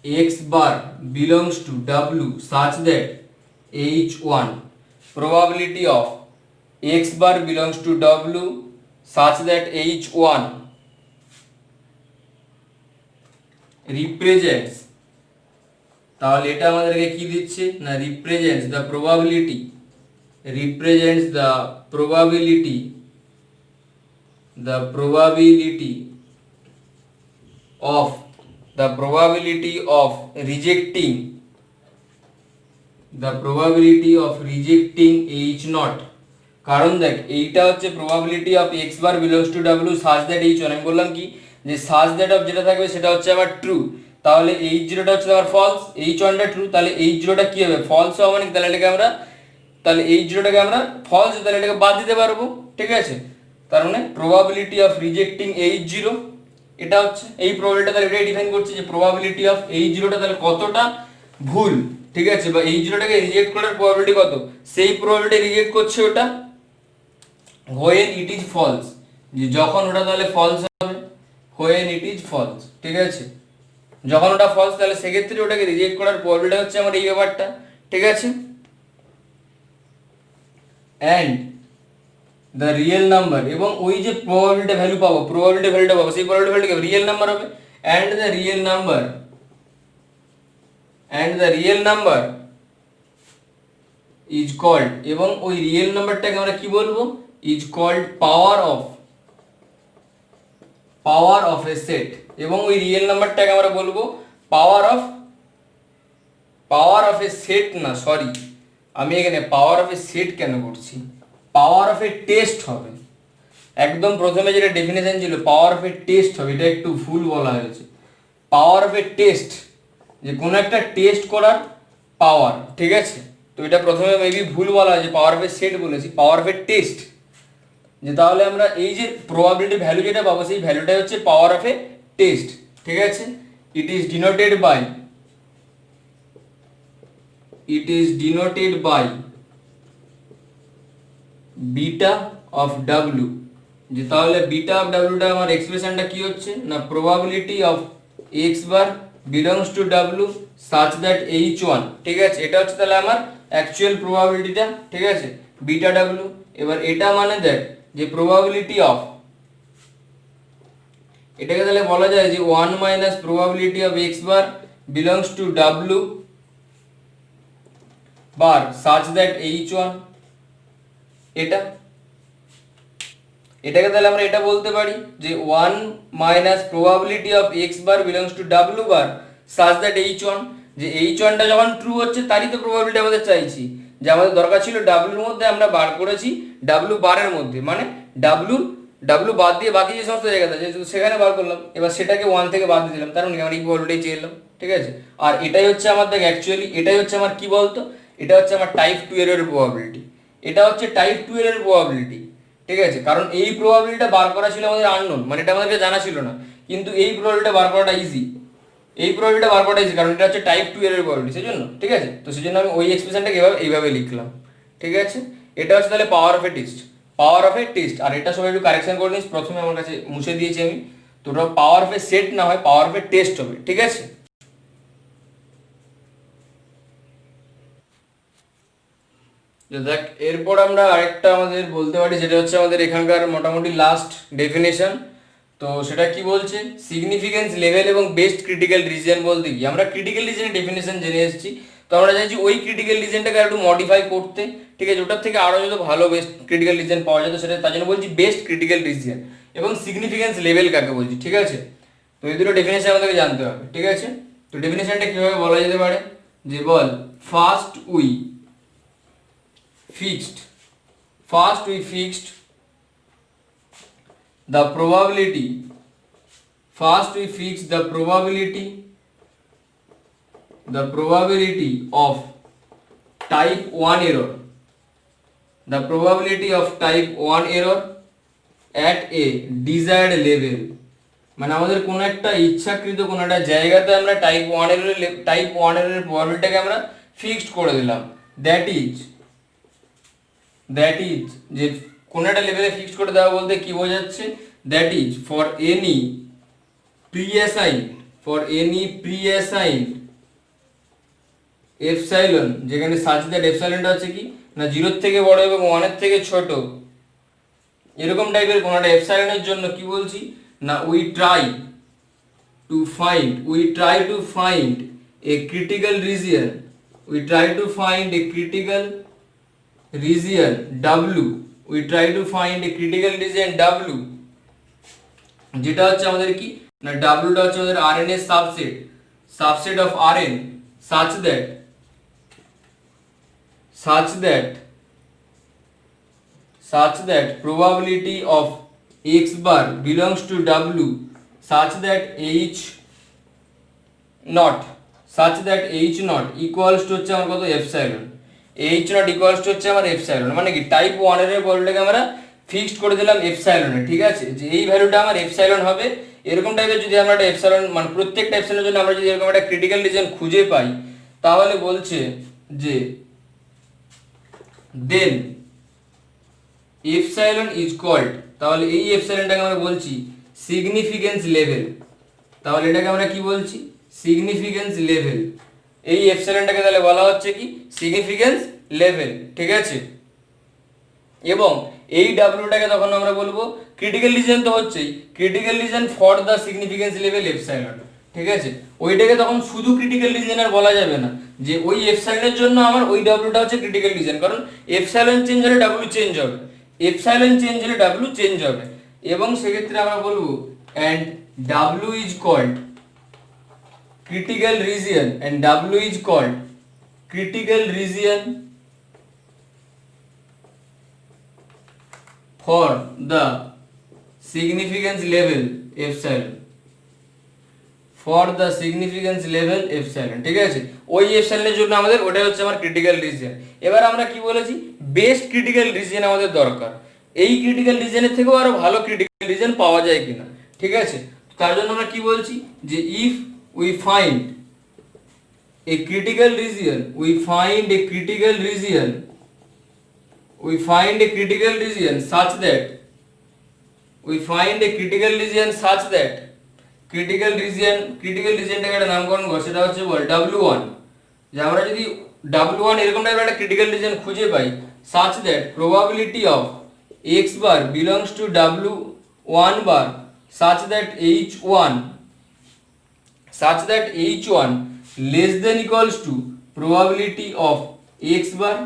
x bar belongs to W such that H1, probability of x bar belongs to W such that H1 represents, তাহলে এটা আমাদেরকে কি দিচ্ছে না represents the probability of rejecting H not, কারণ দেখ এইটা হচ্ছে probability of x bar belongs to W such that H1, আমি বললাম কি যে such that of যেটা থাকবে সেটা হচ্ছে আমার true, তাহলে H0 টা হচ্ছে আমার false, H1 টা true, তাহলে H0 টা কি হবে false হবে, মানে তাহলে এটাকে আমরা H0 টাকে আমরা false, তাহলে এটাকে বাদ দিতে পারবো, ঠিক আছে। তার মানে probability of rejecting H0 এটা হচ্ছে এই probability, তাহলে এটাই ডিফাইন করছে যে probability of H0 টা তাহলে কতটা ভুল, ঠিক আছে, বা H0 টাকে রিজেক্ট করার probability কত, সেই probability রিজেক্ট করছে ওটা when it is false, যে যখন ওটা তাহলে false হবে, when it is false, ঠিক আছে, যখন ওটা false তাহলে সেক্ষেত্রে ওটাকে রিজেক্ট করার probability হচ্ছে আমার এই ব্যাপারটা, ঠিক আছে। and the real number, এবং ওই যে probability ভ্যালু পাবো, সেই probability ভ্যালুকে রিয়েল নাম্বার হবে, and the real number is called, এবং ওই রিয়েল নাম্বারটাকে আমরা কি বলবো, is called power of a set, এবং ওই রিয়েল নাম্বারটাকে আমরা বলবো power of a set, না সরি আমি এখানে পাওয়ার অফ এ সেট কেন করছি, পাওয়ার অফ এ টেস্ট হবে, একদম প্রথমে যেটা ডেফিনেশন ছিল পাওয়ার অফ এ টেস্ট হবে, এটা একটু ভুল বলা হয়েছে, পাওয়ার অফ এ টেস্ট, যে কোনো একটা টেস্ট করার পাওয়ার, ঠিক আছে, তো এটা প্রথমে মেবি ভুল বলা হয়েছে, পাওয়ার অফ এ সেট বলেছি, পাওয়ার অফ এ টেস্ট, যে তাহলে আমরা এই যে প্রবাবিলিটি ভ্যালু যেটা পাবো সেই ভ্যালুটাই হচ্ছে পাওয়ার অফ এ টেস্ট, ঠিক আছে। It is denoted by beta of W, যে তাহলে বিটা অফ ডাব্লুটা আমার এক্সপ্রেশনটা কি হচ্ছে না probability of x bar belongs to W such that H1, ঠিক আছে, এটা হচ্ছে তাহলে আমার অ্যাকচুয়াল প্রবাবিলিটিটা, ঠিক আছে, বিটা ডাব্লু। এবার এটা মানে দেখ যে প্রবাবিলিটি অফ, এটাকে তাহলে বলা যায় যে 1 minus probability of x bar belongs to W bar such that H1, এটাকে তাহলে আমরা এটা বলতে পারি যে 1 minus probability of x bar belongs to W bar such that H1, যে H1 টা যখন ট্রু হচ্ছে তারই তো প্রবাবিলিটি আমাদের চাইছি, যে আমাদের দরকার ছিল ডাব্লুর মধ্যে, আমরা বার করেছি ডাব্লু বারের মধ্যে, মানে ডাব্লু বাদ দিয়ে বাকি যে সমস্ত জায়গাটা আছে সেখানে বার করলাম, এবার সেটাকে 1 থেকে বাদ দিয়ে দিলাম, তার মানে আমরা ইকুয়ালিটি চেয়ে এলাম, ঠিক আছে। আর এটাই হচ্ছে আমার দেখ অ্যাকচুয়ালি এটাই হচ্ছে আমার কি বলতো, এটা হচ্ছে আমার টাইপ 2 এররের প্রবাবিলিটি, এটা হচ্ছে টাইপ 2 এররের প্রবাবিলিটি, ঠিক আছে, কারণ এই প্রবাবিলিটিটা বার করা ছিল আমাদের আননোন, মানে এটা আমাদেরকে জানা ছিল না, কিন্তু এই প্রবাবিলিটিটা বার করাটা ইজি, কারণ এটা হচ্ছে টাইপ 2 এর প্রবাবিলিটি, সেজন্য, ঠিক আছে, তো সেজন্য আমি ওই এক্সপ্রেশনটাকে এইভাবে লিখলাম, ঠিক আছে। এটা হচ্ছে তাহলে পাওয়ার অফ এ টেস্ট, আর এটা সবাই একটু কারেকশন করে নিস, প্রথমে আমার কাছে মুছে দিয়েছি আমি, তো ওটা পাওয়ার অফ এ সেট না হয় পাওয়ার অফ এ টেস্ট হবে, ঠিক আছে। দেখ এরপর আমরা আরেকটা আমাদের বলতে পারি, যেটা হচ্ছে আমাদের এখানকার মোটামুটি লাস্ট ডেফিনেশন, তো সেটা কি বলছে, সিগনিফিকেন্স লেভেল এবং বেস্ট ক্রিটিক্যাল রিজন বলতে কি, আমরা ক্রিটিক্যাল রিজনের ডেফিনেশন জেনে এসেছি, তো আমরা চাইছি ওই ক্রিটিক্যাল রিজনটাকে একটু মডিফাই করতে, ঠিক আছে, ওটার থেকে আরও যত ভালো বেস্ট ক্রিটিক্যাল রিজন পাওয়া যেত সেটা, তার জন্য বলছি বেস্ট ক্রিটিক্যাল রিজন এবং সিগনিফিকেন্স লেভেল কাকে বলছি, ঠিক আছে। তো এই দুটো ডেফিনেশন আমাদেরকে জানতে হবে, ঠিক আছে। তো ডেফিনেশনটা কীভাবে বলা যেতে পারে, যে বল first we fixed the probability of type 1 error, at a desired level মানে আমাদের কোনো একটা ইচ্ছাকৃত কোনো একটা জায়গাতে আমরা টাইপ ওয়ান এররের প্রবাবিলিটিটাকে আমরা ফিক্সড করে দিলাম। দ্যাট ইজ যে কোনো একটা লেভেলে ফিক্সড করে দেওয়া বলতে কি বোঝাচ্ছে, that is for any pre-assigned epsilon, যেখানে সাচ দ্যাট এপসাইলনটা হচ্ছে কি না 0 থেকে বড় এবং 1 এর থেকে ছোট, এরকম টাইপের কোনো একটা এপসাইলনের জন্য কি বলছি না we try to find a critical region W, যেটা হচ্ছে আমাদের কি না ডাব্লুটা হচ্ছে আমাদের আরএন এর subset of R such that probability of x bar belongs to W such that H not equals to হচ্ছে আমার কত epsilon, H not equals to হচ্ছে আমার এপসাইলন, মানে কি টাইপ 1 এর প্রবাবিলিটিকে আমরা ফিক্সড করে দিলাম এপসাইলনে, ঠিক আছে, যে এই ভ্যালুটা আমার এপসাইলন হবে। এরকম টাইপের যদি আমরা একটা এপসাইলন মানে প্রত্যেকটা এপসাইলনের জন্য আমরা যদি এরকম একটা ক্রিটিক্যাল রিজন খুঁজে পাই, তাহলে বলছে যে দেন এপসাইলন ইজ কল্ড, তাহলে এই এপসাইলনটাকে আমরা বলছি সিগনিফিকেন্স লেভেল। তাহলে এটাকে আমরা কি বলছি সিগনিফিকেন্স লেভেল, এই এপসাইলনটাকে তাহলে বলা হচ্ছে কি সিগনিফিকেন্স লেভেল, ঠিক আছে। এবং এই ডাব্লিউটাকে তখন আমরা বলবো ক্রিটিক্যাল রিজন, তো হচ্ছেই critical reason for the significance level epsilon, ঠিক আছে। ওইটাকে তখন শুধু ক্রিটিক্যাল রিজন আর বলা যাবে না, যে ওই এপসাইলনের জন্য আমার ওই ডাব্লিউটা হচ্ছে ক্রিটিক্যাল রিজন, কারণ এপসাইলন চেঞ্জ হলে ডাব্লিউ চেঞ্জ হবে, এবং সেক্ষেত্রে আমরা বলবো and W is called critical region and W is called critical region for the significance level epsilon, ঠিক আছে। ওই এপসাইলনের জন্য আমাদের ওটাই হচ্ছে আমার ক্রিটিক্যাল রিজিয়ন। এবার আমরা কি বলেছি বেস্ট ক্রিটিক্যাল রিজিয়ন আমাদের দরকার, এই ক্রিটিক্যাল রিজিয়নের থেকেও আরো ভালো ক্রিটিক্যাল রিজিয়ন পাওয়া যায় কিনা, ঠিক আছে। তার জন্য আমরা কি বলছি যে if we find a critical region such that critical regionটাকে একটা নামকরণ করো, সেটা হচ্ছে বল W1, যে আমরা যদি W1 এরকম টাইপের একটা ক্রিটিক্যাল রিজন খুঁজে পাই such that probability of x bar belongs to W1 bar such that H1 less than equals to probability of x bar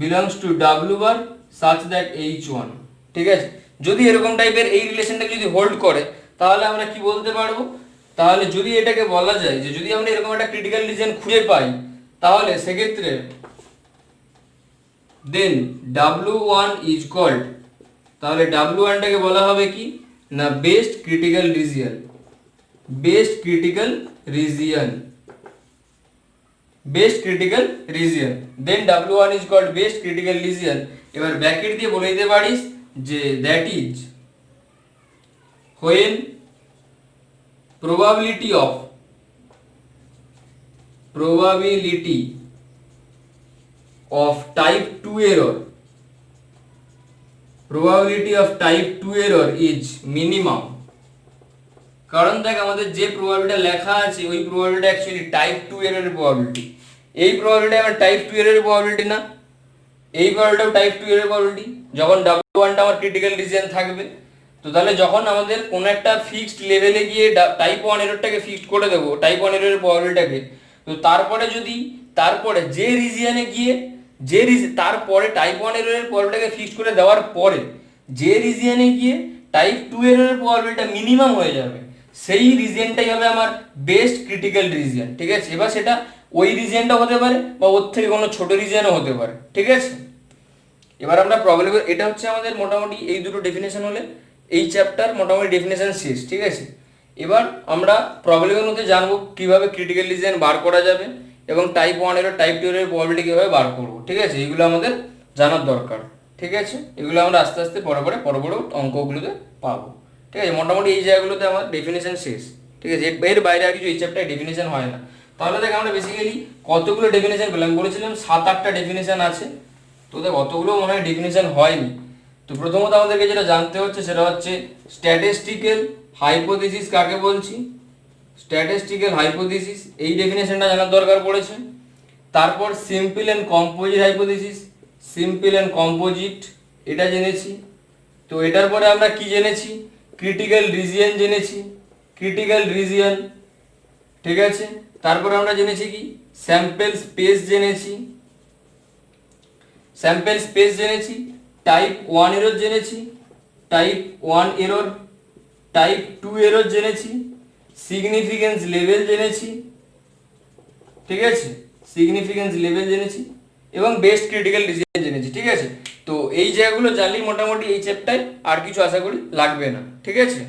belongs to W bar such that H1, ঠিক আছে। যদি এরকম টাইপের এই রিলেশনটা যদি হোল্ড করে, তাহলে আমরা কি বলতে পারবো, তাহলে যদি এটাকে বলা যায় যে যদি আমরা এরকম একটা ক্রিটিক্যাল রিজন খুঁজে পাই, তাহলে সেক্ষেত্রে দেন W1 is called, তাহলে W1টাকে বলা হবে কি না best critical region, then W1 is called best critical region. এবার ব্র্যাকেট দিয়ে বলে দিতে পারিস যে that is when probability of type 2 error is minimum, কারণ দেখ আমাদের যে প্রবাবিলিটি লেখা আছে ওই প্রবাবিলিটি অ্যাকচুয়ালি টাইপ 2 এররের প্রবাবিলিটি, এই প্রবাবিলিটি আমার টাইপ 2 এররের প্রবাবিলিটি না, এই প্রবাবিলিটিও টাইপ 2 এররের প্রবাবিলিটি। যখন W1টা আমার ক্রিটিক্যাল রিজিয়ন থাকবে, তো তাহলে যখন আমাদের কোনো একটা ফিক্সড লেভেলে গিয়ে টাইপ 1 এররটাকে ফিক্সড করে দেবো, টাইপ 1 এররের প্রবাবিলিটিটাকে, তো তারপরে যে রিজিয়নে গিয়ে তারপরে টাইপ 1 এররের প্রবাবিলিটিটাকে ফিক্সড করে দেওয়ার পরে যে রিজিয়নে গিয়ে টাইপ 2 এররের প্রবাবিলিটিটা মিনিমাম হয়ে যাবে, সেই রিজিয়নটাই হবে আমার বেস্ট ক্রিটিক্যাল রিজিয়ন, ঠিক আছে। এবার সেটা ওই রিজিয়নটা হতে পারে বা ওর থেকে কোনো ছোট রিজিয়নও হতে পারে, ঠিক আছে। এবার আমরা প্রবলেম, এটা হচ্ছে আমাদের মোটামুটি এই দুটো ডেফিনেশন হলে এই চ্যাপ্টার মোটামুটি ডেফিনেশন শেষ, ঠিক আছে। এবার আমরা প্রবলেমের মধ্যে জানবো কিভাবে ক্রিটিক্যাল রিজিয়ন বার করা যাবে এবং টাইপ 1 এর টাইপ 2 এর প্রবাবিলিটি কিভাবে বার করব, ঠিক আছে। এগুলো আমাদের জানার দরকার, ঠিক আছে। এগুলো আমরা আস্তে আস্তে পরে অঙ্কগুলোতে পাবো। ঠিক আছে, মোটামুটি এই জায়গাগুলোতে আমার ডেফিনেশন শেষ। ঠিক আছে, এর বাইরে আর কিছু এই চ্যাপ্টারে ডেফিনেশন হয় না। তাহলে দেখ আমরা বেসিক্যালি কতগুলো ডেফিনেশন পেলাম, বলেছিলাম 7-8টা ডেফিনেশন আছে। তো দেখ অতগুলো মনে হয় ডেফিনেশন হয়নি। তো প্রথমত আমাদেরকে যেটা জানতে হচ্ছে সেটা হচ্ছে স্ট্যাটিস্টিক্যাল হাইপোথিসিস কাকে বলছি। স্ট্যাটিস্টিক্যাল হাইপোথিসিস এই ডেফিনেশনটা জানার দরকার পড়েছে। তারপর simple and composite hypothesis, simple and composite এটা জেনেছি। তো এটার পরে আমরা কি জেনেছি, ক্রিটিক্যাল রিজিয়ন জেনেছি, ক্রিটিক্যাল রিজিয়ন। ঠিক আছে, তারপরে আমরা জেনেছি কি স্যাম্পল স্পেস জেনেছি, স্যাম্পল স্পেস জেনেছি, টাইপ 1 এরর জেনেছি, টাইপ 1 এরর, টাইপ 2 এরর জেনেছি, সিগনিফিকেন্স লেভেল জেনেছি। ঠিক আছে, সিগনিফিকেন্স লেভেল জেনেছি এবং বেস্ট ক্রিটিক্যাল রিজিয়ন জেনেছি। ঠিক আছে, তো এই জায়গাগুলো জানলেই মোটামুটি এই চ্যাপ্টারে আর কিছু আশা করি লাগবে না। ঠিক আছে।